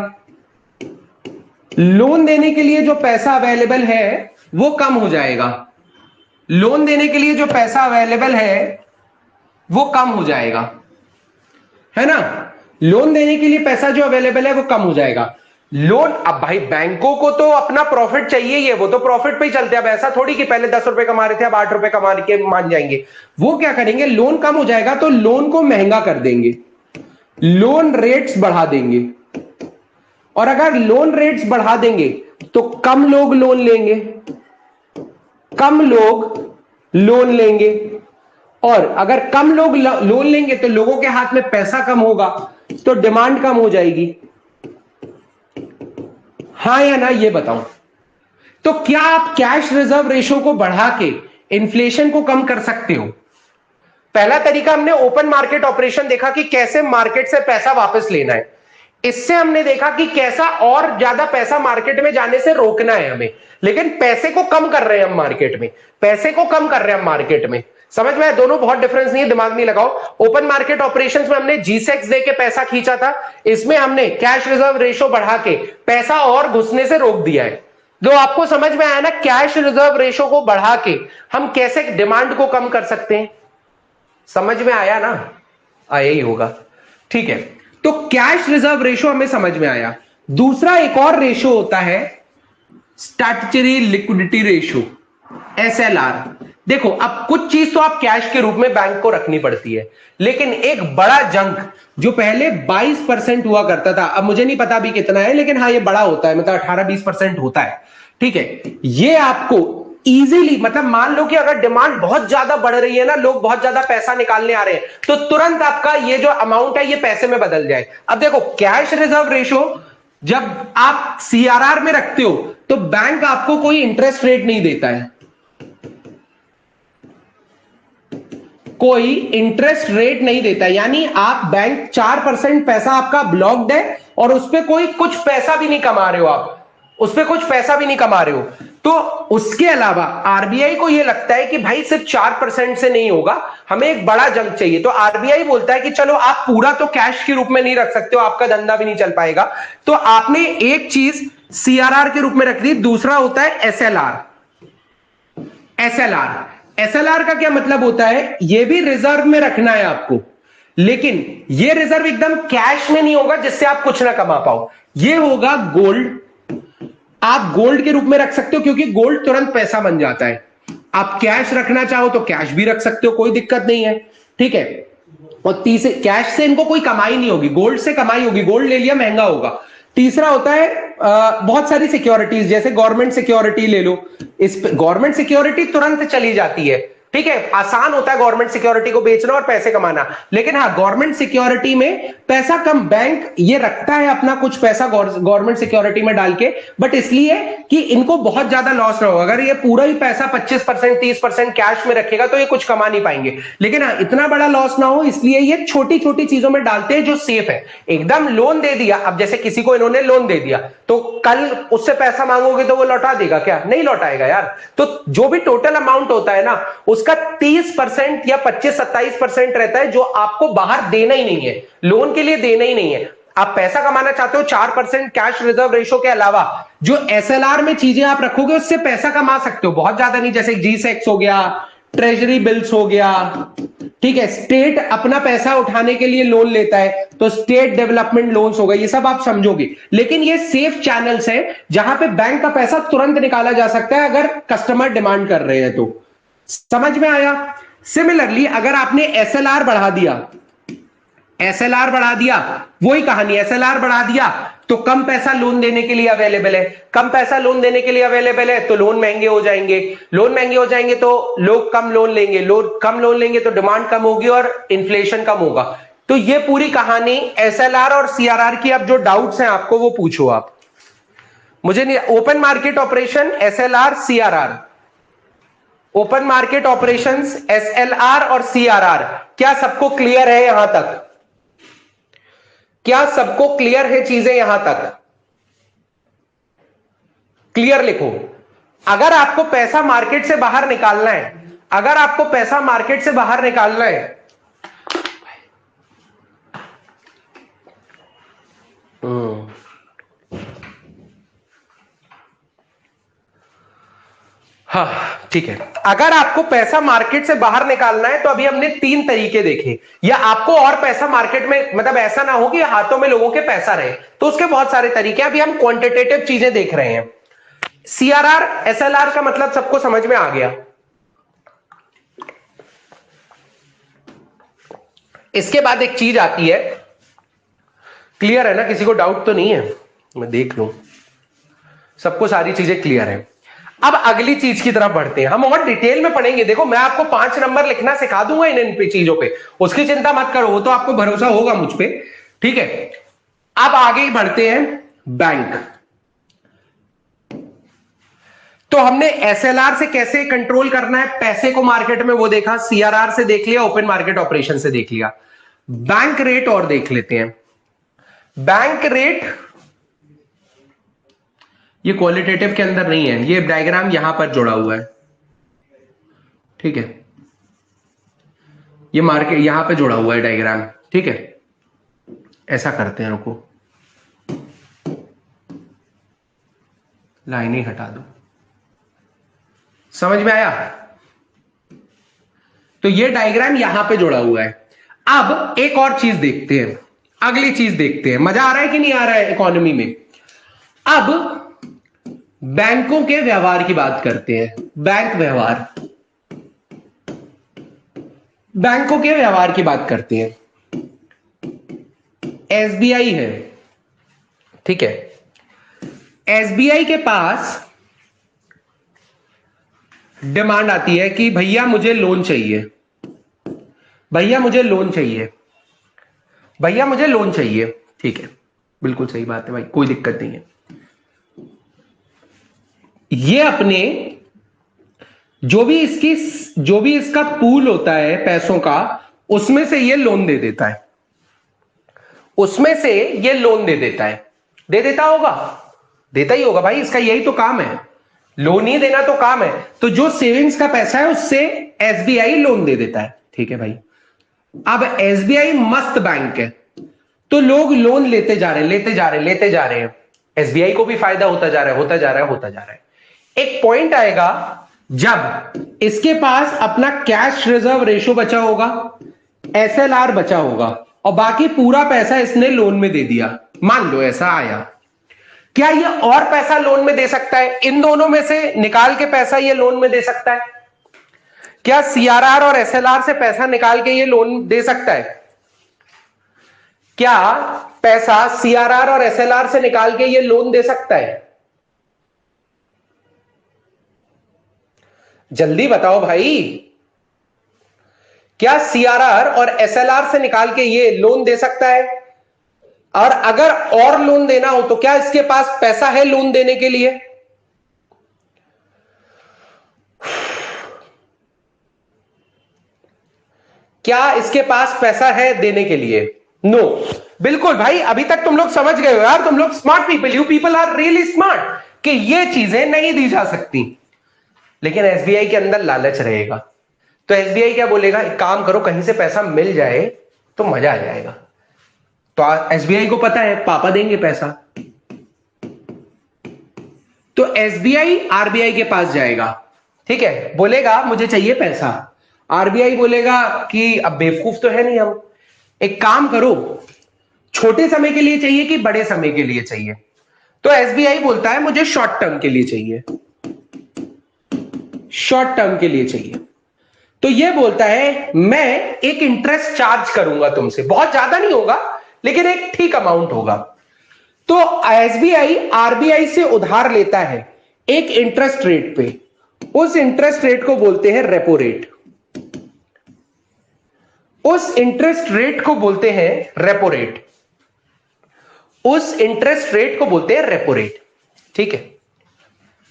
लोन देने के लिए जो पैसा अवेलेबल है वो कम हो जाएगा। लोन देने के लिए जो पैसा अवेलेबल है वो कम हो जाएगा, है ना। लोन देने के लिए पैसा जो अवेलेबल है वो कम हो जाएगा। लोन, अब भाई बैंकों को तो अपना प्रॉफिट चाहिए ही है, वो तो प्रॉफिट पे ही चलते हैं। अब ऐसा थोड़ी कि पहले 10 रुपए कमा रहे थे अब 8 रुपए कमा के मान जाएंगे। वो क्या करेंगे, लोन कम हो जाएगा तो लोन को महंगा कर देंगे, लोन रेट्स बढ़ा देंगे। और अगर लोन रेट्स बढ़ा देंगे तो कम लोग लोन लेंगे, कम लोग लोन लेंगे। और अगर कम लोग लोन लेंगे तो लोगों के हाथ में पैसा कम होगा, तो डिमांड कम हो जाएगी। हाँ या ना ये बताओ। तो क्या आप कैश रिजर्व रेशो को बढ़ा के इन्फ्लेशन को कम कर सकते हो? पहला तरीका हमने ओपन मार्केट ऑपरेशन देखा कि कैसे मार्केट से पैसा वापस लेना है। इससे हमने देखा कि कैसा और ज्यादा पैसा मार्केट में जाने से रोकना है हमें, लेकिन पैसे को कम कर रहे हैं हम मार्केट में, पैसे को कम कर रहे हैं हम मार्केट में। समझ में आया? दोनों बहुत डिफरेंस नहीं है, दिमाग नहीं लगाओ। ओपन मार्केट ऑपरेशंस में हमने जीसेक्स दे के पैसा खींचा था, इसमें हमने कैश रिजर्व रेशो बढ़ा के पैसा और घुसने से रोक दिया है। तो आपको समझ में आया ना, कैश रिजर्व रेशो को बढ़ा के हम कैसे डिमांड को कम कर सकते हैं। समझ में आया ना? आया ही होगा, ठीक है। तो कैश रिजर्व रेशो हमें समझ में आया। दूसरा एक और रेशो होता है स्टैट्यूटरी लिक्विडिटी रेशो, एसएलआर। देखो, अब कुछ चीज तो आप कैश के रूप में बैंक को रखनी पड़ती है, लेकिन एक बड़ा जंक जो पहले 22% हुआ करता था, अब मुझे नहीं पता अभी कितना है, लेकिन हाँ ये बड़ा होता है, मतलब 18-20% होता है, ठीक है। ये आपको इजीली, मतलब मान लो कि अगर डिमांड बहुत ज्यादा बढ़ रही है ना, लोग बहुत ज्यादा पैसा निकालने आ रहे हैं, तो तुरंत आपका ये जो अमाउंट है ये पैसे में बदल जाए। अब देखो, कैश रिजर्व रेशो जब आप सीआरआर में रखते हो तो बैंक आपको कोई इंटरेस्ट रेट नहीं देता है, कोई इंटरेस्ट रेट नहीं देता। यानी आप बैंक 4% पैसा आपका ब्लॉक्ड है और उस पर कोई कुछ पैसा भी नहीं कमा रहे हो, आप उस पर कुछ पैसा भी नहीं कमा रहे हो। तो उसके अलावा आरबीआई को यह लगता है कि भाई सिर्फ 4% से नहीं होगा, हमें एक बड़ा जंग चाहिए। तो आरबीआई बोलता है कि चलो आप पूरा तो कैश के रूप में नहीं रख सकते हो, आपका धंधा भी नहीं चल पाएगा, तो आपने एक चीज सीआरआर के रूप में रख दी। दूसरा होता है एसएलआर। एसएलआर, एसएलआर का क्या मतलब होता है, यह भी रिजर्व में रखना है आपको, लेकिन यह रिजर्व एकदम कैश में नहीं होगा जिससे आप कुछ ना कमा पाओ। यह होगा गोल्ड। आप गोल्ड के रूप में रख सकते हो क्योंकि गोल्ड तुरंत पैसा बन जाता है। आप कैश रखना चाहो तो कैश भी रख सकते हो, कोई दिक्कत नहीं है, ठीक है। और तीसरे, कैश से इनको कोई कमाई नहीं होगी, गोल्ड से कमाई होगी, गोल्ड ले लिया महंगा होगा। तीसरा होता है बहुत सारी सिक्योरिटीज, जैसे गवर्नमेंट सिक्योरिटी ले लो। इस गवर्नमेंट सिक्योरिटी तुरंत चली जाती है, ठीक है, आसान होता है गवर्नमेंट सिक्योरिटी को बेचना और पैसे कमाना। लेकिन हाँ, गवर्नमेंट सिक्योरिटी में पैसा कम, बैंक ये रखता है अपना कुछ पैसा गवर्नमेंट सिक्योरिटी में डाल के, बट इसलिए कि इनको बहुत ज्यादा लॉस ना हो। अगर ये पूरा ही पैसा 25% 30% कैश में रखेगा तो ये कुछ कमा नहीं पाएंगे, लेकिन हाँ इतना बड़ा लॉस ना हो इसलिए ये छोटी छोटी चीजों में डालते हैं जो सेफ है। एकदम लोन दे दिया, अब जैसे किसी को इन्होंने लोन दे दिया तो कल उससे पैसा मांगोगे तो वो लौटा देगा क्या? नहीं लौटाएगा यार। तो जो भी टोटल अमाउंट होता है ना, उसका 30% या 25-27% रहता है जो आपको बाहर देना ही नहीं है, लोन के लिए देना ही नहीं है। आप पैसा कमाना चाहते हो 4% कैश रिजर्व रेशो के अलावा, जो एसएलआर में चीजें आप रखोगे उससे पैसा कमा सकते हो, बहुत ज्यादा नहीं, जैसे जी6 हो गया, ट्रेजरी बिल्स हो गया, ठीक है। स्टेट अपना पैसा उठाने के लिए लोन लेता है तो स्टेट डेवलपमेंट लोन्स हो गए, ये सब आप समझोगे। लेकिन ये सेफ चैनल्स है जहां पे बैंक का पैसा तुरंत निकाला जा सकता है अगर कस्टमर डिमांड कर रहे हैं तो। समझ में आया? सिमिलरली अगर आपने एसएलआर बढ़ा दिया, एसएलआर बढ़ा दिया, वही कहानी, एसएलआर बढ़ा दिया तो कम पैसा लोन देने के लिए अवेलेबल है, कम पैसा लोन देने के लिए अवेलेबल है तो लोन महंगे हो जाएंगे, लोन महंगे हो जाएंगे तो लोग कम लोन लेंगे, लोग कम लोन लेंगे तो डिमांड कम होगी और इन्फ्लेशन कम होगा। तो ये पूरी कहानी एसएलआर और सीआरआर की। अब जो डाउट्स हैं आपको वो पूछो आप मुझे। नहीं, open market operation, SLR, CRR, open market operations, SLR और सीआरआर, क्या सबको क्लियर है यहां तक? क्या सबको क्लियर है चीजें यहां तक? क्लियर लिखो। अगर आपको पैसा मार्केट से बाहर निकालना है, अगर आपको पैसा मार्केट से बाहर निकालना है, हाँ ठीक है। अगर आपको पैसा मार्केट से बाहर निकालना है तो अभी हमने 3 तरीके देखे, या आपको और पैसा मार्केट में, मतलब ऐसा ना हो कि हाथों में लोगों के पैसा रहे, तो उसके बहुत सारे तरीके। अभी हम क्वांटिटेटिव चीजें देख रहे हैं। सीआरआर एसएलआर का मतलब सबको समझ में आ गया। इसके बाद एक चीज आती है, क्लियर है ना, किसी को डाउट तो नहीं है? मैं देख लूं, सबको सारी चीजें क्लियर है। अब अगली चीज की तरफ बढ़ते हैं, हम और डिटेल में पढ़ेंगे। देखो मैं आपको 5 नंबर लिखना सिखा दूंगा इन पे चीजों पे, उसकी चिंता मत करो, वो तो आपको भरोसा होगा मुझ पे, ठीक है। अब आगे बढ़ते हैं, बैंक। तो हमने एसएलआर से कैसे कंट्रोल करना है पैसे को मार्केट में वो देखा, सीआरआर से देख लिया, ओपन मार्केट ऑपरेशन से देख लिया। बैंक रेट और देख लेते हैं। बैंक रेट ये क्वालिटेटिव के अंदर नहीं है, ये डायग्राम यहां पर जुड़ा हुआ है, ठीक है। ये मार्केट यहां पे जुड़ा हुआ है डायग्राम, ठीक है। ऐसा करते हैं, रुको लाइन ही हटा दो, समझ में आया? तो ये डायग्राम यहां पे जुड़ा हुआ है। अब एक और चीज देखते हैं, अगली चीज देखते हैं। मजा आ रहा है कि नहीं आ रहा है इकोनॉमी में? अब बैंकों के व्यवहार की बात करते हैं। बैंक व्यवहार, बैंकों के व्यवहार की बात करते हैं। एसबीआई है, ठीक है। एसबीआई के पास डिमांड आती है कि भैया मुझे लोन चाहिए, भैया मुझे लोन चाहिए, भैया मुझे लोन चाहिए, ठीक है। बिल्कुल सही बात है भाई, कोई दिक्कत नहीं है। ये अपने जो भी इसका पूल होता है पैसों का, उसमें से ये लोन दे देता है, उसमें से ये लोन दे देता है। दे देता होगा, देता ही होगा भाई, इसका यही तो काम है, लोन ही देना तो काम है। तो जो सेविंग्स का पैसा है उससे एसबीआई लोन दे देता है, ठीक है भाई। अब एसबीआई मस्त बैंक है, तो लोग लोन लेते जा रहे हैं, लेते जा रहे हैं, लेते जा रहे हैं। एसबीआई को भी फायदा होता जा रहा है, होता जा रहा है, होता जा रहा है। एक पॉइंट आएगा जब इसके पास अपना कैश रिजर्व रेशो बचा होगा, एसएलआर बचा होगा, और बाकी पूरा पैसा इसने लोन में दे दिया। मान लो ऐसा आया, क्या ये और पैसा लोन में दे सकता है? इन दोनों में से निकाल के पैसा ये लोन में दे सकता है? क्या सीआरआर और एसएलआर से पैसा निकाल के ये लोन दे सकता है? क्या पैसा सीआरआर और एसएलआर से निकाल के ये लोन दे सकता है? जल्दी बताओ भाई, क्या सीआरआर और एसएलआर से निकाल के ये लोन दे सकता है? और अगर और लोन देना हो तो क्या इसके पास पैसा है लोन देने के लिए? क्या इसके पास पैसा है देने के लिए? नो बिल्कुल भाई, अभी तक तुम लोग समझ गए हो यार, तुम लोग smart people, you people are really smart, कि ये चीजें नहीं दी जा सकती। लेकिन एसबीआई के अंदर लालच रहेगा, तो एसबीआई क्या बोलेगा, एक काम करो, कहीं से पैसा मिल जाए तो मजा आ जाएगा। तो एसबीआई को पता है पापा देंगे पैसा, तो एसबीआई आरबीआई के पास जाएगा, ठीक है, बोलेगा मुझे चाहिए पैसा। आरबीआई बोलेगा कि अब बेवकूफ तो है नहीं हम, एक काम करो, छोटे समय के लिए चाहिए कि बड़े समय के लिए चाहिए? तो एसबीआई बोलता है मुझे शॉर्ट टर्म के लिए चाहिए, शॉर्ट टर्म के लिए चाहिए। तो ये बोलता है मैं एक इंटरेस्ट चार्ज करूंगा तुमसे, बहुत ज्यादा नहीं होगा लेकिन एक ठीक अमाउंट होगा। तो एसबीआई आरबीआई से उधार लेता है एक इंटरेस्ट रेट पे, उस इंटरेस्ट रेट को बोलते हैं रेपो रेट, उस इंटरेस्ट रेट को बोलते हैं रेपो रेट, उस इंटरेस्ट रेट को बोलते हैं रेपो रेट, ठीक है,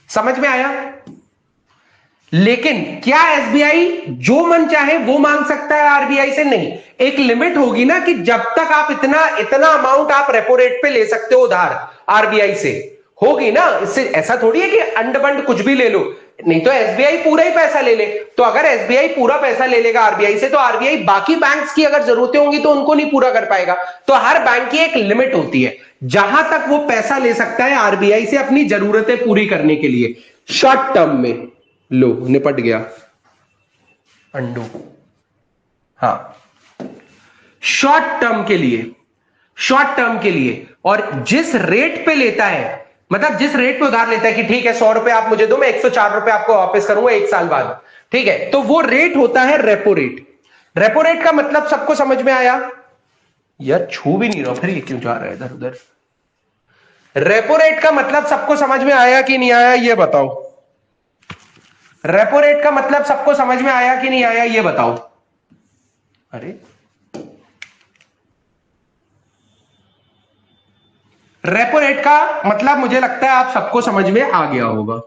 समझ में आया? लेकिन क्या एसबीआई जो मन चाहे वो मांग सकता है आरबीआई से? नहीं, एक लिमिट होगी ना, कि जब तक आप इतना इतना अमाउंट आप रेपो रेट पे ले सकते हो उधार आरबीआई से, होगी ना। इससे ऐसा थोड़ी है कि अंड बंड कुछ भी ले लो, नहीं तो एसबीआई पूरा ही पैसा ले ले। तो अगर एसबीआई पूरा पैसा ले लेगा आरबीआई से, तो आरबीआई बाकी बैंक्स की अगर जरूरतें होंगी तो उनको नहीं पूरा कर पाएगा। तो हर बैंक की एक लिमिट होती है जहां तक वो पैसा ले सकता है आरबीआई से अपनी जरूरतें पूरी करने के लिए शॉर्ट टर्म में। लो निपट गया, अंडू। हाँ, शॉर्ट टर्म के लिए, शॉर्ट टर्म के लिए, और जिस रेट पे लेता है, मतलब जिस रेट पे उधार लेता है कि ठीक है 100 रुपए आप मुझे दो, मैं 104 रुपए आपको वापस करूंगा 1 साल बाद, ठीक है, तो वो रेट होता है रेपो रेट। रेपो रेट का मतलब सबको समझ में आया? यार छू भी नहीं रहा, फिर ये क्यों जा रहा है इधर उधर? रेपो रेट का मतलब सबको समझ में आया कि नहीं आया ये बताओ? रेपो रेट का मतलब सबको समझ में आया कि नहीं आया ये बताओ? अरे रेपो रेट का मतलब मुझे लगता है आप सबको समझ में आ गया होगा।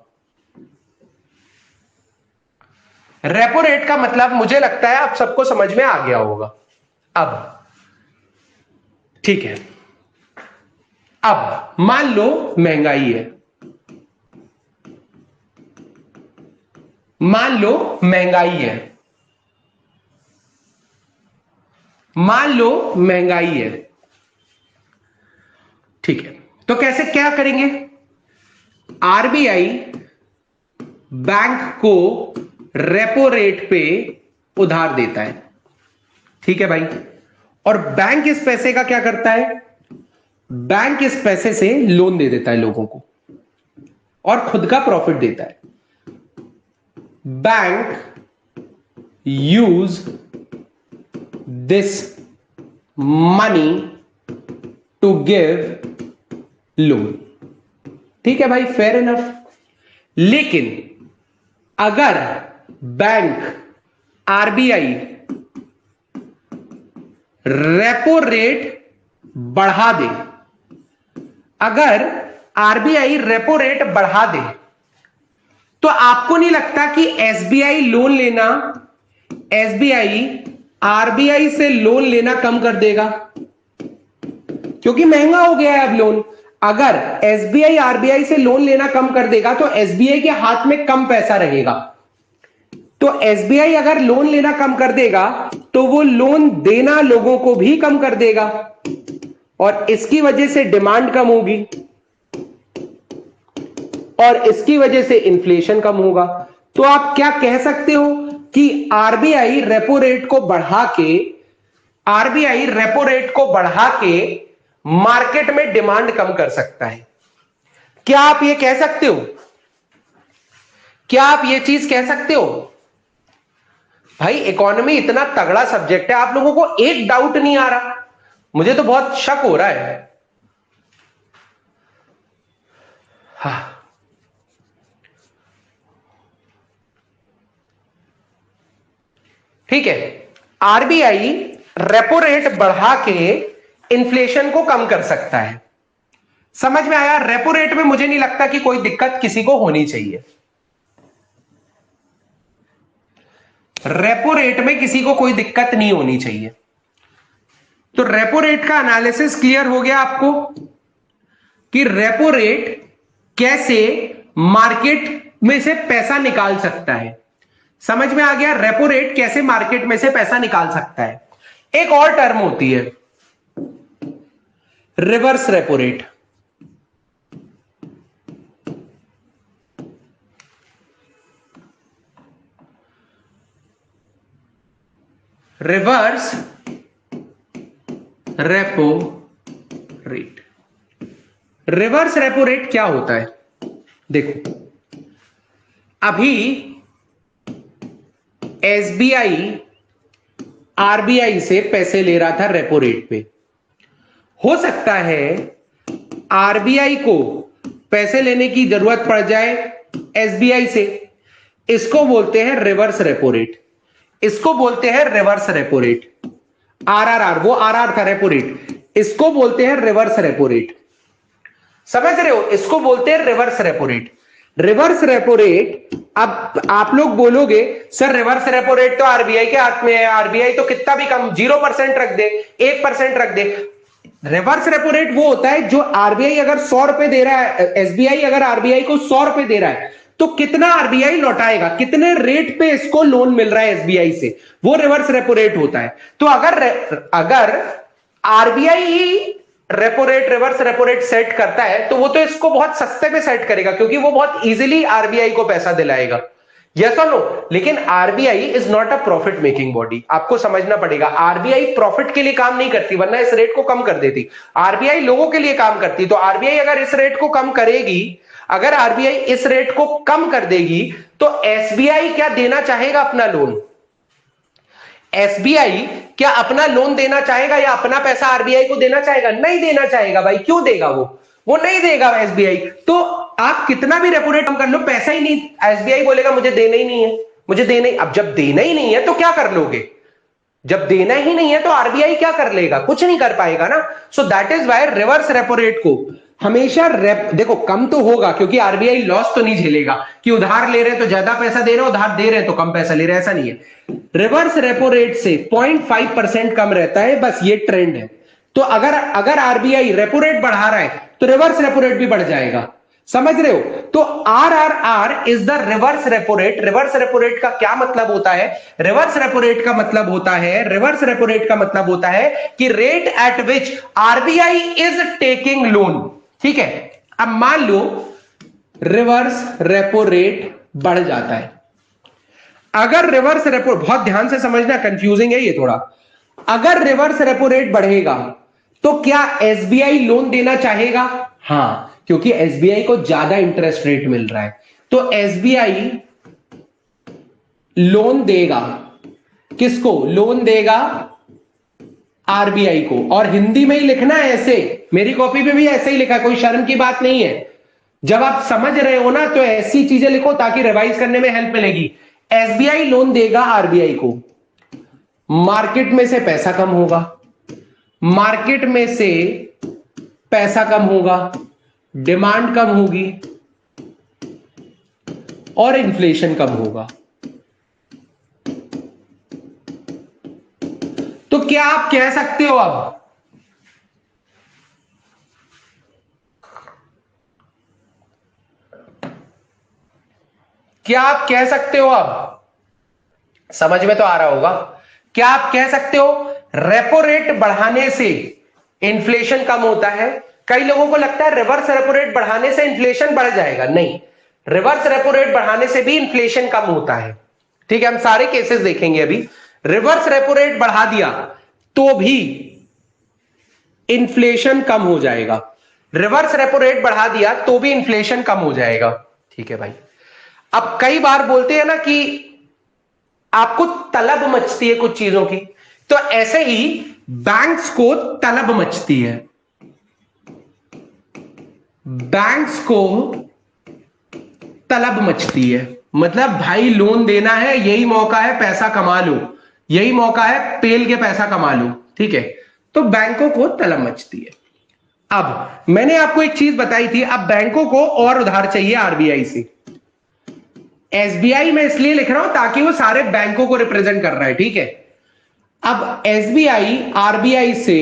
रेपो रेट का मतलब मुझे लगता है आप सबको समझ में आ गया होगा। अब ठीक है, अब मान लो महंगाई है, मान लो महंगाई है, मान लो महंगाई है, ठीक है, तो कैसे क्या करेंगे? आरबीआई बैंक को रेपो रेट पे उधार देता है, ठीक है भाई, और बैंक इस पैसे का क्या करता है? बैंक इस पैसे से लोन दे देता है लोगों को और खुद का प्रॉफिट देता है। Bank use this money to give loan, ठीक है भाई, फेयर इनफ। लेकिन अगर बैंक आरबीआई रेपो रेट बढ़ा दे, अगर आरबीआई रेपो रेट बढ़ा दे, तो आपको नहीं लगता कि एसबीआई लोन लेना, एसबीआई आरबीआई से लोन लेना कम कर देगा? क्योंकि महंगा हो गया है अब लोन। अगर एसबीआई आरबीआई से लोन लेना कम कर देगा तो एसबीआई के हाथ में कम पैसा रहेगा, तो एसबीआई अगर लोन लेना कम कर देगा तो वो लोन देना लोगों को भी कम कर देगा और इसकी वजह से डिमांड कम होगी और इसकी वजह से इन्फ्लेशन कम होगा। तो आप क्या कह सकते हो कि आरबीआई रेपो रेट को बढ़ा के, आरबीआई रेपो रेट को बढ़ा के मार्केट में डिमांड कम कर सकता है। क्या आप ये कह सकते हो? क्या आप ये चीज कह सकते हो? भाई इकोनॉमी इतना तगड़ा सब्जेक्ट है, आप लोगों को एक डाउट नहीं आ रहा? मुझे तो बहुत शक हो रहा है। हाँ, ठीक है, आरबीआई रेपो रेट बढ़ा के इन्फ्लेशन को कम कर सकता है। समझ में आया? रेपो रेट में मुझे नहीं लगता कि कोई दिक्कत किसी को होनी चाहिए। रेपो रेट में किसी को कोई दिक्कत नहीं होनी चाहिए। तो रेपो रेट का एनालिसिस क्लियर हो गया आपको कि रेपो रेट कैसे मार्केट में से पैसा निकाल सकता है। समझ में आ गया रेपो रेट कैसे मार्केट में से पैसा निकाल सकता है। एक और टर्म होती है reverse repo rate. Reverse repo rate, reverse repo rate क्या होता है? देखो, अभी एसबीआई आरबीआई से पैसे ले रहा था रेपो रेट पे। हो सकता है आरबीआई को पैसे लेने की जरूरत पड़ जाए एसबीआई से, इसको बोलते हैं रिवर्स रेपो रेट, इसको बोलते हैं रिवर्स रेपो रेट। आरआरआर, वो आरआर था रेपो रेट, इसको बोलते हैं रिवर्स रेपो रेट। समझ रहे हो? इसको बोलते हैं reverse repo rate. Reverse repo rate, अब आप लोग बोलोगे सर रिवर्स रेपो रेट तो आरबीआई के हाथ में है, आरबीआई तो कितना भी कम 0% रख दे, 1% रख दे। रिवर्स रेपो रेट वो होता है जो आरबीआई अगर 100 रुपए दे रहा है, एसबीआई अगर आरबीआई को 100 रुपए दे रहा है तो कितना आरबीआई लौटाएगा, कितने रेट पे इसको लोन मिल रहा है एसबीआई से, वो रिवर्स रेपो रेट होता है। तो अगर आरबीआई ही repo rate, reverse repo rate set करता है तो वो तो इसको बहुत सस्ते में सेट करेगा क्योंकि वो बहुत इजीली आरबीआई को पैसा दिलाएगा। यस और नो। लेकिन RBI is not a profit making body, आपको समझना पड़ेगा। आरबीआई प्रॉफिट के लिए काम नहीं करती, वरना इस रेट को कम कर देती। आरबीआई लोगों के लिए काम करती। तो आरबीआई अगर इस रेट को कम करेगी, अगर आरबीआई इस रेट को कम कर देगी, तो एसबीआई क्या देना चाहेगा अपना लोन? एसबीआई क्या अपना लोन देना चाहेगा या अपना पैसा आरबीआई को देना चाहेगा? नहीं देना चाहेगा भाई। क्यों देगा? वो नहीं देगा एसबीआई। तो आप कितना भी रेपो रेट कम कर लो, पैसा ही नहीं, एसबीआई बोलेगा मुझे देना ही नहीं है, मुझे देना ही। अब जब देना ही नहीं है तो क्या कर लोगे? जब देना ही नहीं है तो आरबीआई क्या कर लेगा? कुछ नहीं कर पाएगा ना। So that is why reverse repo rate को हमेशा देखो कम तो होगा, क्योंकि आरबीआई लॉस तो नहीं झेलेगा कि उधार ले रहे हैं तो ज्यादा पैसा दे रहे हैं, उधार दे रहे हैं तो कम पैसा ले रहे हैं, ऐसा नहीं है। रिवर्स रेपो रेट से 0.5% कम रहता है, बस ये ट्रेंड है। तो अगर आरबीआई रेपो रेट बढ़ा रहा है तो रिवर्स रेपो रेट भी बढ़ जाएगा। समझ रहे हो? तो RRR is the reverse repo rate. Reverse repo rate का क्या मतलब होता है? रिवर्स रेपो रेट का मतलब होता है, रिवर्स रेपो रेट का मतलब होता है कि rate at which RBI is taking loan. ठीक है, अब मान लो रिवर्स रेपो रेट बढ़ जाता है। अगर रिवर्स रेपो, बहुत ध्यान से समझना, कंफ्यूजिंग है ये थोड़ा। अगर रिवर्स रेपो रेट बढ़ेगा तो क्या एसबीआई लोन देना चाहेगा? हां, क्योंकि एसबीआई को ज्यादा इंटरेस्ट रेट मिल रहा है, तो एसबीआई लोन देगा। किसको लोन देगा? आरबीआई को। और हिंदी में ही लिखना है ऐसे, मेरी कॉपी पे भी ऐसे ही लिखा, कोई शर्म की बात नहीं है। जब आप समझ रहे हो ना तो ऐसी चीजें लिखो ताकि रिवाइज करने में हेल्प मिलेगी। एसबीआई लोन देगा आरबीआई को, मार्केट में से पैसा कम होगा, मार्केट में से पैसा कम होगा, डिमांड कम होगी और इन्फ्लेशन कम होगा। तो क्या आप कह सकते हो अब, क्या आप कह सकते हो, अब समझ में तो आ रहा होगा, क्या आप कह सकते हो रेपो रेट बढ़ाने से इन्फ्लेशन कम होता है? कई लोगों को लगता है रिवर्स रेपो रेट बढ़ाने से इन्फ्लेशन बढ़ जाएगा। नहीं, रिवर्स रेपो रेट बढ़ाने से भी इन्फ्लेशन कम होता है। ठीक है, हम सारे केसेस देखेंगे अभी। रिवर्स रेपो रेट बढ़ा दिया तो भी इन्फ्लेशन कम हो जाएगा, रिवर्स रेपो रेट बढ़ा दिया तो भी इन्फ्लेशन कम हो जाएगा। ठीक है भाई। अब कई बार बोलते हैं ना कि आपको तलब मचती है कुछ चीजों की, तो ऐसे ही बैंक्स को तलब मचती है। बैंक्स को तलब मचती है, मतलब भाई लोन देना है, यही मौका है, पैसा कमा लो, यही मौका है, पेल के पैसा कमा लो। ठीक है, तो बैंकों को तलब मचती है। अब मैंने आपको एक चीज बताई थी, अब बैंकों को और उधार चाहिए आरबीआई से। एसबीआई में इसलिए लिख रहा हूं ताकि वो सारे बैंकों को रिप्रेजेंट कर रहा है। ठीक है, अब एसबीआई आरबीआई से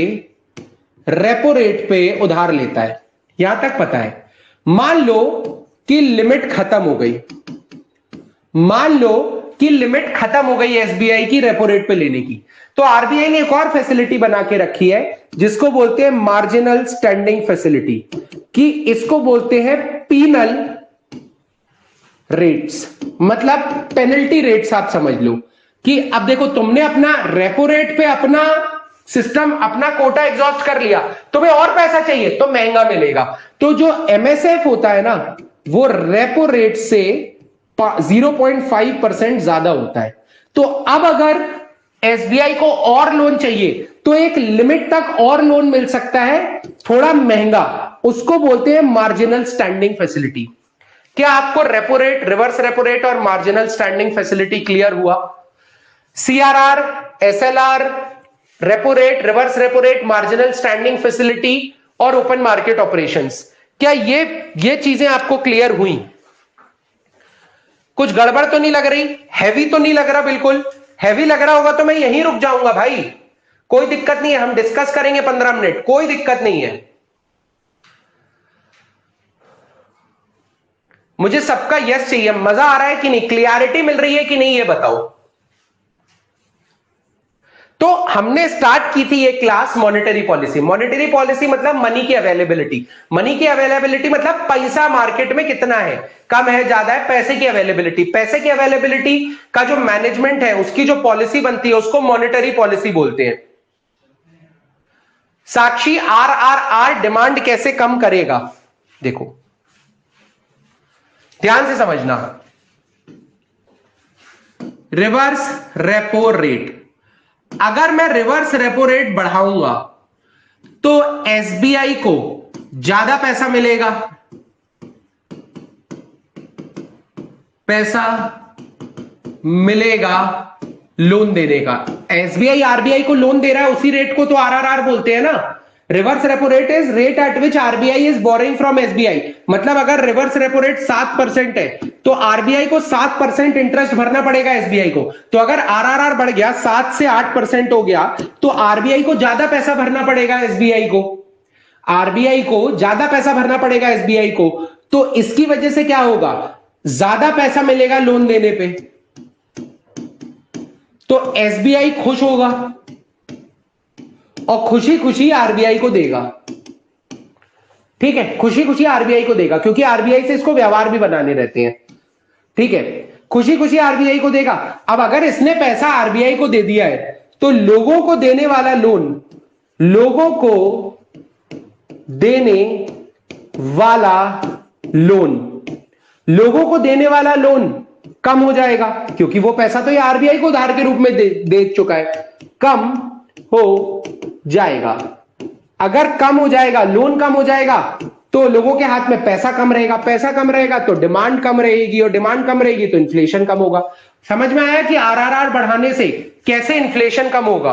रेपो रेट पे उधार लेता है, यहां तक पता है। मान लो कि लिमिट खत्म हो गई, मान लो कि लिमिट खत्म हो गई एसबीआई की रेपो रेट पे लेने की, तो आरबीआई ने एक और फैसिलिटी बना के रखी है जिसको बोलते हैं मार्जिनल स्टैंडिंग फैसिलिटी, कि इसको बोलते हैं पीनल रेट्स, मतलब पेनल्टी रेट्स। आप समझ लो कि अब देखो तुमने अपना रेपो रेट पे अपना सिस्टम, अपना कोटा एग्जॉस्ट कर लिया, तुम्हें और पैसा चाहिए तो महंगा मिलेगा। तो जो एमएसएफ होता है ना, वो रेपो रेट से 0.5% ज्यादा होता है। तो अब अगर एसबीआई को और लोन चाहिए तो एक लिमिट तक और लोन मिल सकता है, थोड़ा महंगा, उसको बोलते हैं मार्जिनल स्टैंडिंग फैसिलिटी। क्या आपको repo rate, reverse repo rate और मार्जिनल स्टैंडिंग फैसिलिटी क्लियर हुआ? CRR, SLR, repo rate, reverse repo rate, marginal standing facility और ओपन मार्केट ऑपरेशंस, क्या ये चीजें आपको क्लियर हुई? कुछ गड़बड़ तो नहीं लग रही? हैवी तो नहीं लग रहा? बिल्कुल हैवी लग रहा होगा तो मैं यहीं रुक जाऊंगा भाई, कोई दिक्कत नहीं है, हम डिस्कस करेंगे 15 मिनट, कोई दिक्कत नहीं है। मुझे सबका यस चाहिए, मजा आ रहा है कि नहीं, क्लियरिटी मिल रही है कि नहीं, ये बताओ। तो हमने स्टार्ट की थी ये class monetary policy. Monetary policy मतलब मनी की अवेलेबिलिटी। मनी की अवेलेबिलिटी मतलब पैसा मार्केट में कितना है, कम है, ज्यादा है, पैसे की अवेलेबिलिटी। पैसे की अवेलेबिलिटी का जो मैनेजमेंट है, उसकी जो पॉलिसी बनती है, उसको मॉनेटरी पॉलिसी बोलते हैं। साक्षी, आरआरआर डिमांड कैसे कम करेगा? देखो ध्यान से समझना। रिवर्स रेपो रेट, अगर मैं रिवर्स रेपो रेट बढ़ाऊंगा तो एसबीआई को ज्यादा पैसा मिलेगा, पैसा मिलेगा लोन देने का। एसबीआई आरबीआई को लोन दे रहा है, उसी रेट को तो आरआरआर बोलते हैं ना। Reverse repo rate is rate at which RBI is boring from SBI. मतलब अगर रिवर्स रेपो रेट 7% है तो आरबीआई को 7% इंटरेस्ट भरना पड़ेगा एसबीआई को। तो अगर आरआरआर बढ़ गया, 7 से 8% हो गया, तो आरबीआई को ज्यादा पैसा भरना पड़ेगा एसबीआई को। आरबीआई को ज्यादा पैसा भरना पड़ेगा एसबीआई को। तो इसकी वजह से क्या होगा, ज्यादा पैसा मिलेगा लोन देने पे, तो एसबीआई खुश होगा और खुशी खुशी आरबीआई को देगा। ठीक है, खुशी खुशी आरबीआई को देगा, क्योंकि आरबीआई से इसको व्यवहार भी बनाने रहते हैं। ठीक है, खुशी खुशी आरबीआई को देगा। अब अगर इसने पैसा आरबीआई को दे दिया है तो लोगों को देने वाला लोन, लोगों को देने वाला लोन, लोगों को देने वाला लोन कम हो जाएगा, क्योंकि वो पैसा तो ये आरबीआई को उधार के रूप में दे चुका है, कम हो जाएगा। अगर कम हो जाएगा, लोन कम हो जाएगा, तो लोगों के हाथ में पैसा कम रहेगा, पैसा कम रहेगा तो डिमांड कम रहेगी, और डिमांड कम रहेगी तो इन्फ्लेशन कम होगा। समझ में आया कि आरआरआर बढ़ाने से कैसे इन्फ्लेशन कम होगा,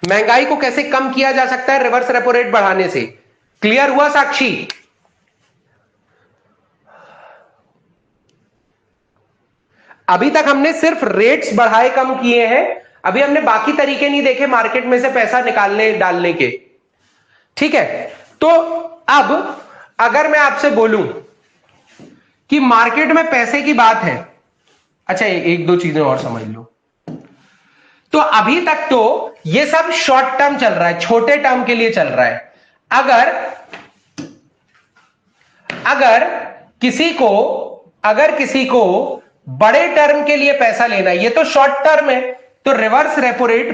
महंगाई को कैसे कम किया जा सकता है रिवर्स रेपो रेट बढ़ाने से? क्लियर हुआ साक्षी? अभी तक हमने सिर्फ रेट्स बढ़ाए कम किए हैं, अभी हमने बाकी तरीके नहीं देखे मार्केट में से पैसा निकालने डालने के। ठीक है, तो अब अगर मैं आपसे बोलूं कि मार्केट में पैसे की बात है, अच्छा एक दो चीजें और समझ लो। तो अभी तक तो ये सब शॉर्ट टर्म चल रहा है, छोटे टर्म के लिए चल रहा है। अगर अगर किसी को बड़े टर्म के लिए पैसा लेना है, ये तो शॉर्ट टर्म है, तो reverse repo rate,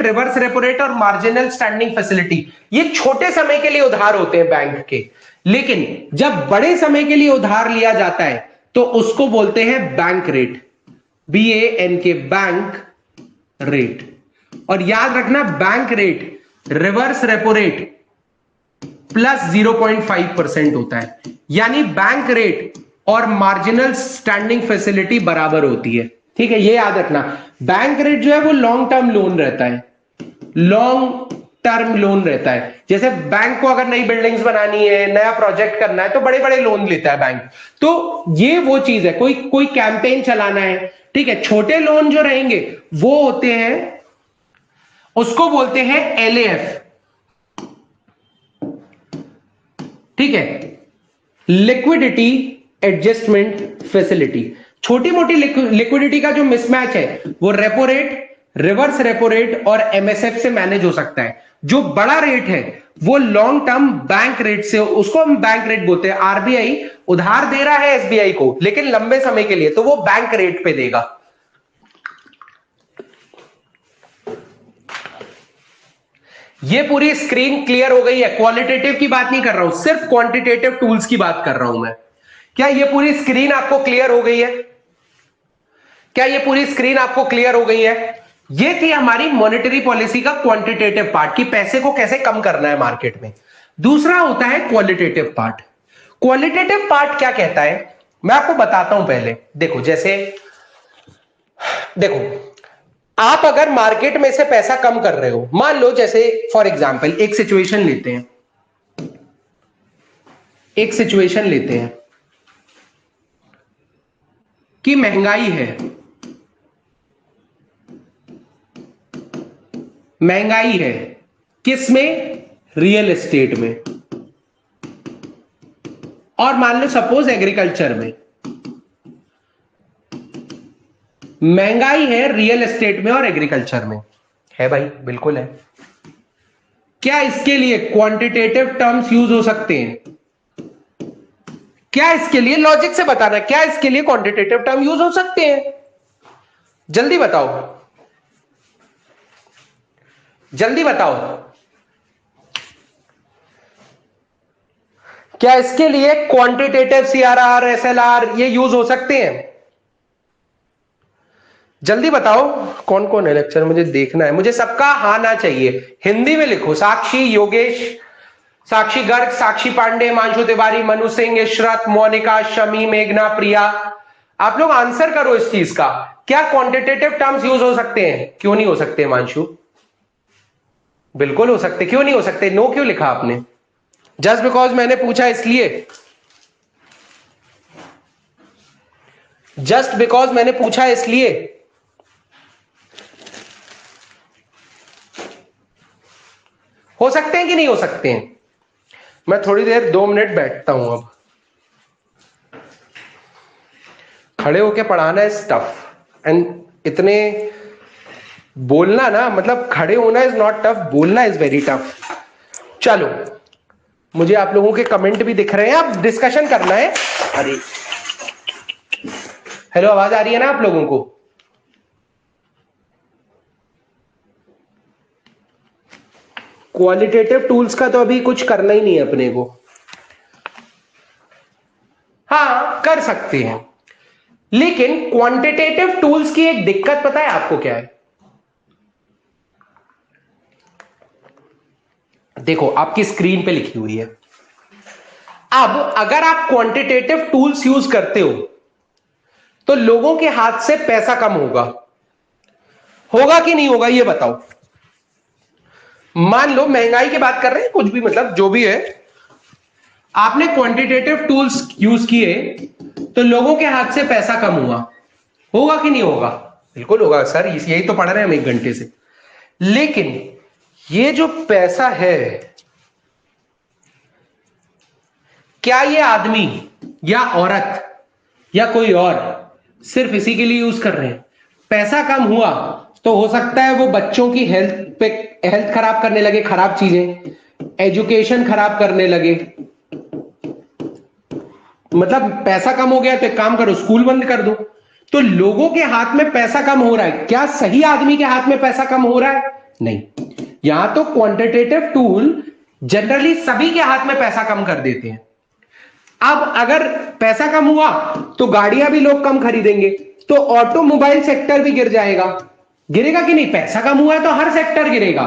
reverse repo rate और मार्जिनल स्टैंडिंग फैसिलिटी, ये छोटे समय के लिए उधार होते हैं बैंक के। लेकिन जब बड़े समय के लिए उधार लिया जाता है तो उसको बोलते हैं bank rate, BANK, bank rate. और याद रखना, bank rate reverse repo rate plus 0.5% होता है, यानी बैंक रेट और मार्जिनल स्टैंडिंग फैसिलिटी बराबर होती है। ठीक है, ये याद रखना। बैंक रेट जो है वो लॉन्ग टर्म लोन रहता है, लॉन्ग टर्म लोन रहता है। जैसे बैंक को अगर नई बिल्डिंग्स बनानी है, नया प्रोजेक्ट करना है, तो बड़े बड़े लोन लेता है बैंक। तो ये वो चीज है, कोई कैंपेन चलाना है, ठीक है, छोटे लोन जो रहेंगे वो होते हैं, उसको बोलते हैं LAF। ठीक है, लिक्विडिटी एडजस्टमेंट फैसिलिटी। छोटी मोटी लिक्विडिटी का जो मिसमैच है वो repo rate, reverse repo rate और MSF से मैनेज हो सकता है। जो बड़ा रेट है वो लॉन्ग टर्म बैंक रेट से, उसको हम बैंक रेट बोलते हैं। आरबीआई उधार दे रहा है एसबीआई को, लेकिन लंबे समय के लिए, तो वो बैंक रेट पे देगा। ये पूरी स्क्रीन क्लियर हो गई है? क्वालिटेटिव की बात नहीं कर रहा हूं, सिर्फ क्वांटिटेटिव टूल्स की बात कर रहा हूं मैं। क्या ये पूरी स्क्रीन आपको क्लियर हो गई है? क्या ये पूरी स्क्रीन आपको क्लियर हो गई है? ये थी हमारी मॉनेटरी पॉलिसी का क्वांटिटेटिव पार्ट, कि पैसे को कैसे कम करना है मार्केट में। दूसरा होता है क्वालिटेटिव पार्ट। क्वालिटेटिव पार्ट क्या कहता है, मैं आपको बताता हूं पहले। देखो, जैसे देखो, आप अगर मार्केट में से पैसा कम कर रहे हो, मान लो जैसे फॉर एग्जांपल एक सिचुएशन लेते हैं, कि महंगाई है, किस में? रियल एस्टेट में, और मान लो सपोज एग्रीकल्चर में। महंगाई है रियल एस्टेट में और एग्रीकल्चर में। है भाई, बिल्कुल है। क्या इसके लिए क्वांटिटेटिव टर्म्स यूज हो सकते हैं? क्या इसके लिए, लॉजिक से बताना, क्या इसके लिए क्वांटिटेटिव टर्म यूज हो सकते हैं? जल्दी बताओ, जल्दी बताओ। क्या इसके लिए क्वांटिटेटिव सीआरआर, एसएलआर ये यूज हो सकते हैं? जल्दी बताओ। कौन कौन है लेक्चर, मुझे देखना है, मुझे सबका हाँ ना चाहिए। हिंदी में लिखो। साक्षी, योगेश, साक्षी गर्ग, साक्षी पांडे, हिमांशु तिवारी, मनु सिंह, इशरत, मोनिका, शमी, मेघना, प्रिया। आप लोग आंसर करो इस चीज का। क्या क्वांटिटेटिव टर्म्स यूज हो सकते हैं? क्यों नहीं हो सकते हिमांशु? बिल्कुल हो सकते। क्यों नहीं हो सकते? नो क्यों लिखा आपने? जस्ट बिकॉज मैंने पूछा इसलिए? जस्ट बिकॉज मैंने पूछा इसलिए? हो सकते हैं कि नहीं हो सकते हैं? मैं थोड़ी देर 2 मिनट बैठता हूं। अब खड़े होके पढ़ाना है टफ, एंड इतने बोलना ना, मतलब खड़े होना इज नॉट टफ, बोलना इज वेरी टफ। चलो, मुझे आप लोगों के कमेंट भी दिख रहे हैं, अब डिस्कशन करना है। अरे हेलो, आवाज आ रही है ना आप लोगों को? क्वालिटेटिव टूल्स का तो अभी कुछ करना ही नहीं है अपने को। हाँ, कर सकते हैं, लेकिन क्वांटिटेटिव टूल्स की एक दिक्कत पता है आपको क्या है? देखो, आपकी स्क्रीन पे लिखी हुई है। अब अगर आप क्वांटिटेटिव टूल्स यूज करते हो तो लोगों के हाथ से पैसा कम होगा। होगा कि नहीं होगा ये बताओ। मान लो महंगाई की बात कर रहे हैं, कुछ भी, मतलब जो भी है, आपने क्वांटिटेटिव टूल्स यूज किए तो लोगों के हाथ से पैसा कम हुआ। होगा कि नहीं होगा? बिल्कुल होगा सर, यही तो पढ़ रहे हैं हम 1 घंटे से। लेकिन ये जो पैसा है, क्या ये आदमी या औरत या कोई और सिर्फ इसी के लिए यूज कर रहे हैं? पैसा कम हुआ तो हो सकता है वो बच्चों की हेल्थ खराब करने लगे, खराब चीजें, एजुकेशन खराब करने लगे। मतलब पैसा कम हो गया तो एक काम करो, स्कूल बंद कर दो। तो लोगों के हाथ में पैसा कम हो रहा है, क्या सही आदमी के हाथ में पैसा कम हो रहा है? नहीं। यहां तो क्वांटिटेटिव टूल जनरली सभी के हाथ में पैसा कम कर देते हैं। अब अगर पैसा कम हुआ तो गाड़ियां भी लोग कम खरीदेंगे, तो ऑटोमोबाइल सेक्टर भी गिर जाएगा। गिरेगा कि नहीं? पैसा कम हुआ है तो हर सेक्टर गिरेगा।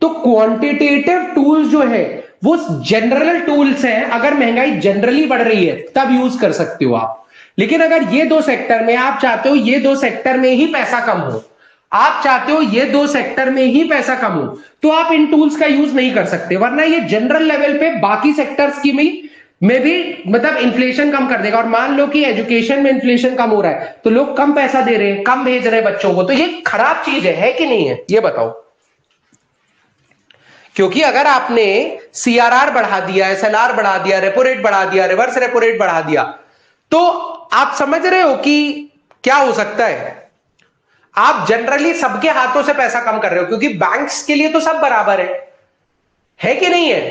तो क्वांटिटेटिव टूल्स जो है वो जनरल टूल्स हैं, अगर महंगाई जनरली बढ़ रही है तब यूज कर सकते हो आप। लेकिन अगर ये दो सेक्टर में आप चाहते हो ये दो सेक्टर में ही पैसा कम हो, आप चाहते हो ये दो सेक्टर में ही पैसा कम हो, तो आप इन टूल्स का यूज नहीं कर सकते, वरना ये जनरल लेवल पे बाकी सेक्टर्स की में भी मतलब इन्फ्लेशन कम कर देगा। और मान लो कि एजुकेशन में इन्फ्लेशन कम हो रहा है तो लोग कम पैसा दे रहे हैं, कम भेज रहे हैं बच्चों को, तो ये खराब चीज है कि नहीं है? ये बताओ। क्योंकि अगर आपने सीआरआर बढ़ा दिया, एसएलआर बढ़ा दिया, रेपो रेट बढ़ा दिया, रिवर्स रेपो रेट बढ़ा दिया, तो आप समझ रहे हो कि क्या हो सकता है? आप जनरली सबके हाथों से पैसा कम कर रहे हो, क्योंकि बैंक्स के लिए तो सब बराबर है कि नहीं है?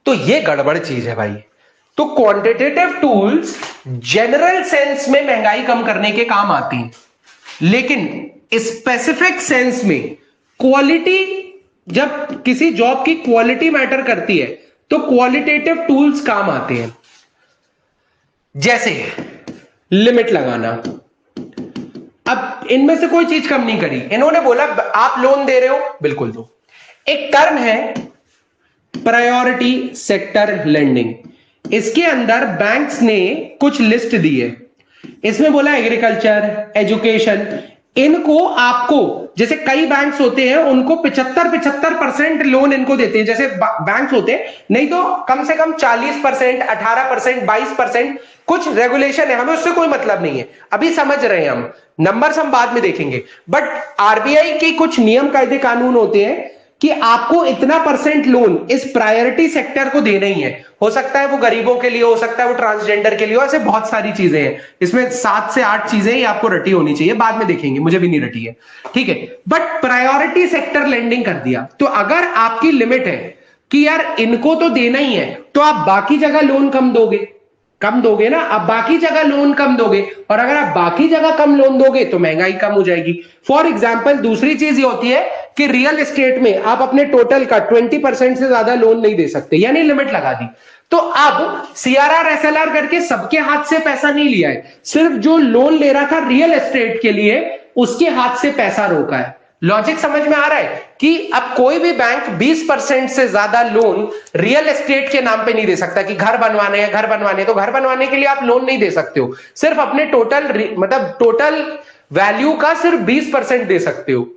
तो ये गड़बड़ चीज है भाई। तो क्वांटिटेटिव टूल्स जनरल सेंस में महंगाई कम करने के काम आती हैं, लेकिन स्पेसिफिक सेंस में क्वालिटी, जब किसी जॉब की क्वालिटी मैटर करती है तो क्वालिटेटिव टूल्स काम आते हैं। जैसे लिमिट लगाना। अब इनमें से कोई चीज कम नहीं करी, इन्होंने बोला आप लोन दे रहे हो, बिल्कुल दो। एक टर्म है प्रायोरिटी सेक्टर लेंडिंग, इसके अंदर बैंक्स ने कुछ लिस्ट दी है। इसमें बोला एग्रीकल्चर, एजुकेशन, इनको आपको, जैसे कई बैंक्स होते हैं उनको 75% लोन इनको देते हैं, जैसे बैंक्स होते हैं, नहीं तो कम से कम 40%, 18%, 22%, कुछ रेगुलेशन है, हमें उससे कोई मतलब नहीं है, अभी समझ रहे हैं हम, नंबर्स हम बाद में देखेंगे। बट आरबीआई की कुछ नियम कायदे कानून होते हैं कि आपको इतना % लोन इस प्रायोरिटी सेक्टर को देना ही है। हो सकता है वो गरीबों के लिए, हो सकता है वो ट्रांसजेंडर के लिए, ऐसे बहुत सारी चीजें हैं। इसमें 7 से 8 चीजें ही आपको रटी होनी चाहिए, बाद में देखेंगे, मुझे भी नहीं रटी है, ठीक है। बट प्रायोरिटी सेक्टर लेंडिंग कर दिया, तो अगर आपकी लिमिट है कि यार इनको तो देना ही है, तो आप बाकी जगह लोन कम दोगे ना, आप बाकी जगह लोन कम दोगे, और अगर आप बाकी जगह कम लोन दोगे तो महंगाई कम हो जाएगी। फॉर एग्जाम्पल, दूसरी चीज ये होती है कि रियल एस्टेट में आप अपने टोटल का 20% से ज्यादा लोन नहीं दे सकते, यानी लिमिट लगा दी। तो अब सीआरआर एसएलआर करके सबके हाथ से पैसा नहीं लिया है, सिर्फ जो लोन ले रहा था रियल एस्टेट के लिए उसके हाथ से पैसा रोका है। लॉजिक समझ में आ रहा है कि अब कोई भी बैंक 20% से ज्यादा लोन रियल एस्टेट के नाम पे नहीं दे सकता कि घर बनवाने हैं, घर बनवाने, तो घर बनवाने के लिए आप लोन नहीं दे सकते हो, सिर्फ अपने टोटल वैल्यू का सिर्फ 20% दे सकते हो।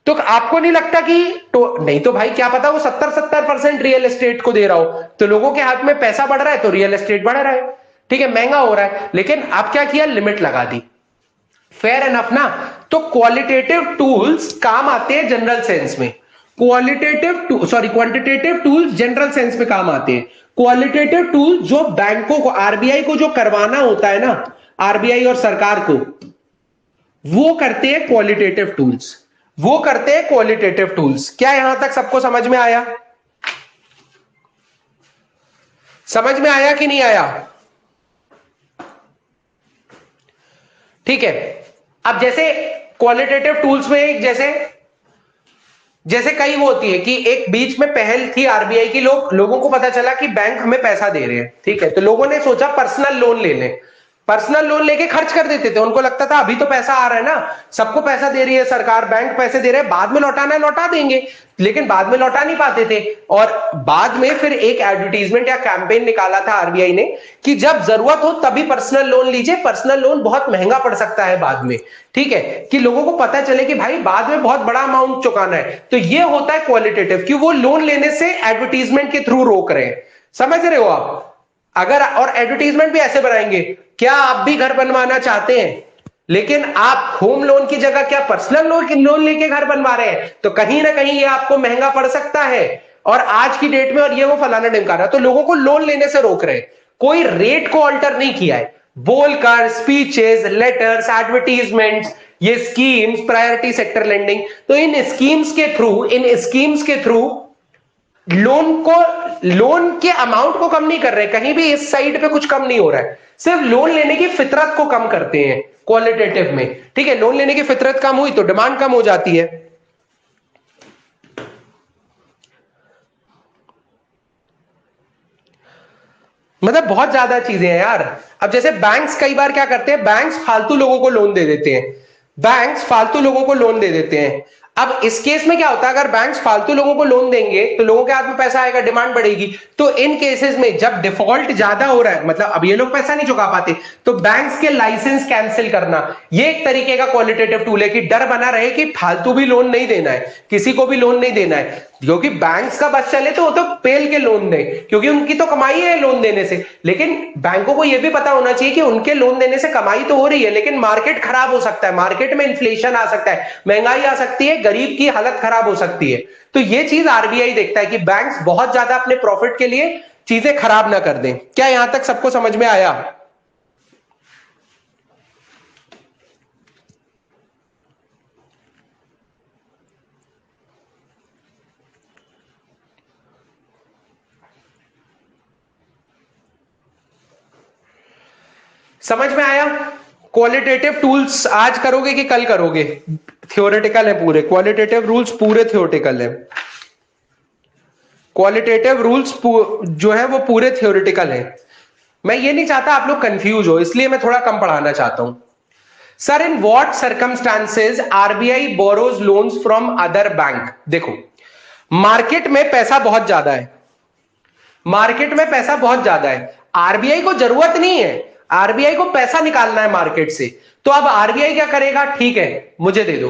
तो आपको नहीं लगता कि नहीं तो भाई क्या पता वो 70% रियल एस्टेट को दे रहा हो, तो लोगों के हाथ में पैसा बढ़ रहा है तो रियल एस्टेट बढ़ रहा है, ठीक है, महंगा हो रहा है। लेकिन आप क्या किया, लिमिट लगा दी। फेयर एनफ ना। तो क्वालिटेटिव टूल्स काम आते हैं जनरल सेंस में, क्वांटिटेटिव टूल्स जनरल सेंस में काम आते हैं। क्वालिटेटिव टूल जो बैंकों को, आरबीआई को जो करवाना होता है ना, आरबीआई और सरकार को, वो करते हैं क्वालिटेटिव टूल्स। क्या यहां तक सबको समझ में आया? समझ में आया कि नहीं आया? ठीक है। अब जैसे क्वालिटेटिव टूल्स में जैसे कई वो होती है कि एक बीच में पहल थी आरबीआई की, लोगों को पता चला कि बैंक हमें पैसा दे रहे हैं, ठीक है, तो लोगों ने सोचा पर्सनल लोन ले लें। पर्सनल लोन लेके खर्च कर देते थे, उनको लगता था अभी तो पैसा आ रहा है ना, सबको पैसा दे रही है सरकार, बैंक पैसे दे रहे हैं, बाद में लौटाना है लौटा देंगे, लेकिन बाद में लौटा नहीं पाते थे। और बाद में फिर एक एडवर्टीजमेंट या कैंपेन निकाला था आरबीआई ने कि जब जरूरत हो तभी पर्सनल लोन लीजिए, पर्सनल लोन बहुत महंगा पड़ सकता है बाद में, ठीक है, कि लोगों को पता चले कि भाई बाद में बहुत बड़ा अमाउंट चुकाना है। तो ये होता है क्वालिटेटिव, कि वो लोन लेने से एडवर्टीजमेंट के थ्रू रोक रहे हैं। समझ रहे हो आप? अगर और एडवर्टीजमेंट भी ऐसे बनाएंगे, क्या आप भी घर बनवाना चाहते हैं लेकिन आप होम लोन की जगह क्या पर्सनल लोन लेके घर बनवा रहे हैं, तो कहीं ना कहीं ये आपको महंगा पड़ सकता है, और आज की डेट में, और ये वो फलाना ढिमकाना, तो लोगों को लोन लेने से रोक रहे हैं। कोई रेट को ऑल्टर नहीं किया है, बोलकर स्पीचेस, लेटर्स, एडवर्टीजमेंट्स, ये स्कीम्स, प्रायोरिटी सेक्टर लेंडिंग, तो इन स्कीम्स के थ्रू लोन के अमाउंट को कम नहीं कर रहे, कहीं भी इस साइड पे कुछ कम नहीं हो रहा है, सिर्फ लोन लेने की फितरत को कम करते हैं क्वालिटेटिव में, ठीक है। लोन लेने की फितरत कम हुई तो डिमांड कम हो जाती है। मतलब बहुत ज्यादा चीजें हैं यार। अब जैसे बैंक्स कई बार क्या करते हैं, बैंक्स फालतू लोगों को लोन दे देते हैं। अब इस केस में क्या होता है, अगर बैंक्स फालतू लोगों को लोन देंगे तो लोगों के हाथ में पैसा आएगा, डिमांड बढ़ेगी। तो इन केसेस में जब डिफॉल्ट ज्यादा हो रहा है, मतलब अब ये लोग पैसा नहीं चुका पाते, तो बैंक्स के लाइसेंस कैंसिल करना, ये एक तरीके का क्वालिटेटिव टूल है कि डर बना रहे कि फालतू भी लोन नहीं देना है, किसी को भी लोन नहीं देना है, क्योंकि बैंक्स का बस चले तो वो तो पेल के लोन दे, क्योंकि उनकी तो कमाई है लोन देने से। लेकिन बैंकों को यह भी पता होना चाहिए कि उनके लोन देने से कमाई तो हो रही है, लेकिन मार्केट खराब हो सकता है, मार्केट में इन्फ्लेशन आ सकता है, महंगाई आ सकती है, गरीब की हालत खराब हो सकती है। तो यह चीज आरबीआई देखता है कि बैंक्स बहुत ज्यादा अपने प्रॉफिट के लिए चीजें खराब ना कर दें। क्या यहां तक सबको समझ में आया? समझ में आया? क्वालिटेटिव टूल्स आज करोगे कि कल करोगे? थ्योरेटिकल है पूरे, क्वालिटेटिव रूल्स पूरे थ्योरेटिकल है, क्वालिटेटिव रूल्स जो है वो पूरे थ्योरेटिकल है। मैं ये नहीं चाहता आप लोग कंफ्यूज हो, इसलिए मैं थोड़ा कम पढ़ाना चाहता हूं। Sir, in what circumstances RBI borrows loans from other bank? देखो, मार्केट में पैसा बहुत ज्यादा है, आरबीआई को जरूरत नहीं है, आरबीआई को पैसा निकालना है मार्केट से। तो अब आरबीआई क्या करेगा, ठीक है मुझे दे दो,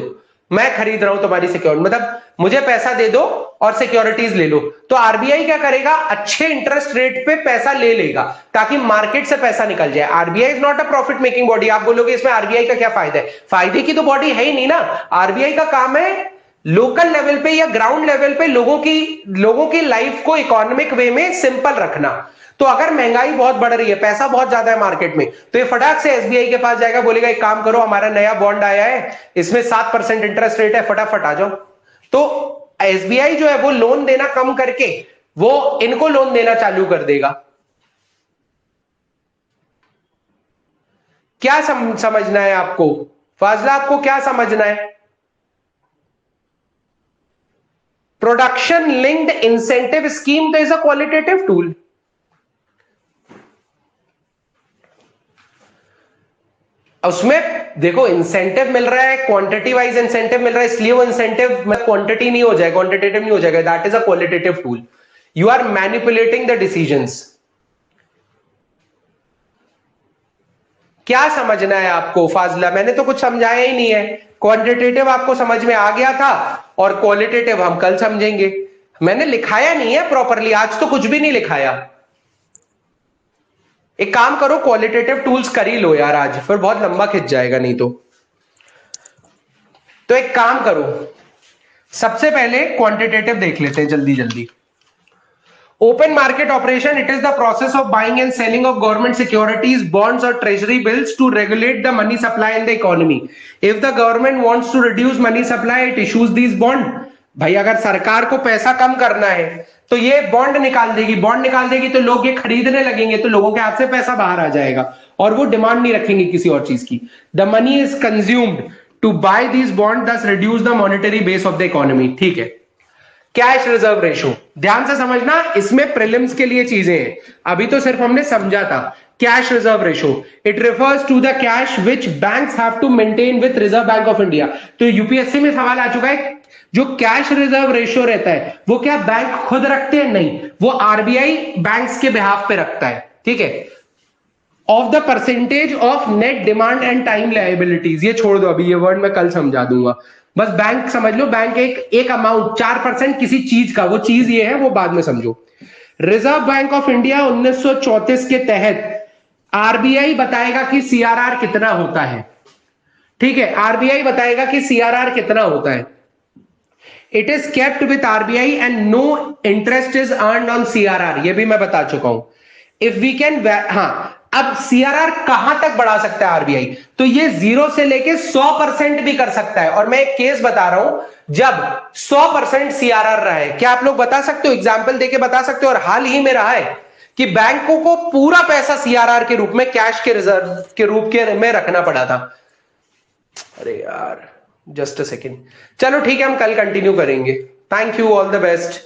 मैं खरीद रहा हूं तुम्हारी सिक्योरिटी, मतलब मुझे पैसा दे दो और सिक्योरिटीज ले लो। तो आरबीआई क्या करेगा, अच्छे इंटरेस्ट रेट पे पैसा ले लेगा ताकि मार्केट से पैसा निकल जाए। RBI is not a profit making body. आप बोलोगे इसमें आरबीआई का क्या फायदा है? फायदे की तो बॉडी है ही नहीं ना। आरबीआई का काम है लोकल लेवल पे या ग्राउंड लेवल पे लोगों की लाइफ को इकोनॉमिक वे में सिंपल रखना। तो अगर महंगाई बहुत बढ़ रही है, पैसा बहुत ज्यादा है मार्केट में, तो ये फटाक से एसबीआई के पास जाएगा, बोलेगा एक काम करो, हमारा नया बॉन्ड आया है, इसमें 7% इंटरेस्ट रेट है, फटाफट आ जाओ। तो एसबीआई जो है वो लोन देना कम करके वो इनको लोन देना चालू कर देगा। क्या समझना है आपको? फाजला, आपको क्या समझना है? प्रोडक्शन लिंक्ड इंसेंटिव स्कीम तो इज अ क्वालिटेटिव टूल। उसमें देखो इंसेंटिव मिल रहा है, क्वांटिटी वाइज इंसेंटिव मिल रहा है, इसलिए वो इंसेंटिव क्वांटिटी नहीं हो जाएगा, क्वांटिटेटिव नहीं हो जाएगा, that is a qualitative tool. You are manipulating the decisions. क्या समझना है आपको फाजला? मैंने तो कुछ समझाया ही नहीं है। क्वांटिटेटिव आपको समझ में आ गया था और क्वालिटेटिव हम कल समझेंगे। मैंने लिखाया नहीं है प्रॉपरली, आज तो कुछ भी नहीं लिखाया। एक काम करो, क्वालिटेटिव टूल्स कर ही लो यार आज, फिर बहुत लंबा खिंच जाएगा नहीं तो एक काम करो, सबसे पहले क्वांटिटेटिव देख लेते हैं जल्दी जल्दी। Open market operation, it is the process of buying and selling of government securities, bonds or treasury bills to regulate the money supply in the economy. If the government wants to reduce money supply, it issues these bond. भाई अगर सरकार को पैसा कम करना है तो ये bond निकाल देगी, बॉन्ड निकाल देगी तो लोग ये खरीदने लगेंगे, तो लोगों के हाथ से पैसा बाहर आ जाएगा और वो डिमांड नहीं रखेंगे किसी और चीज की। The money is consumed to buy this bond, thus reduce the monetary base of the economy. ठीक है। कैश रिजर्व रेशो ध्यान से समझना, इसमें प्रीलिम्स के लिए चीजें हैं, अभी तो सिर्फ हमने समझा था। Cash reserve ratio, it refers to the cash which banks have to maintain with Reserve Bank of India. तो यूपीएससी में सवाल आ चुका है, जो कैश रिजर्व रेशो रहता है वो क्या बैंक खुद रखते हैं? नहीं, वो आरबीआई बैंक्स के बिहाफ पे रखता है। ठीक है। Of the percentage of net demand and time liabilities, ये छोड़ दो अभी, ये वर्ड मैं कल समझा दूंगा। बस बैंक समझ लो, बैंक एक अमाउंट 4% किसी चीज का, वो चीज ये है, वो बाद में समझो। रिजर्व बैंक ऑफ इंडिया 1934 के तहत आरबीआई बताएगा कि सीआरआर कितना होता है। ठीक है, आरबीआई बताएगा कि सीआरआर कितना होता है। It is kept with RBI and no interest is earn on CRR, ये भी मैं बता चुका हूं। इफ वी कैन, हाँ, अब सीआरआर कहां तक बढ़ा सकता है आरबीआई? तो ये 0 से लेके 100% भी कर सकता है। और मैं एक केस बता रहा हूं जब 100% सीआरआर रहा है। क्या आप लोग बता सकते हो, एग्जाम्पल देके बता सकते हो? और हाल ही में रहा है कि बैंकों को पूरा पैसा सीआरआर के रूप में, कैश के रिजर्व के रूप के में रखना पड़ा था। अरे यार, जस्ट अ सेकेंड। चलो ठीक है, हम कल कंटिन्यू करेंगे। Thank you, all the best.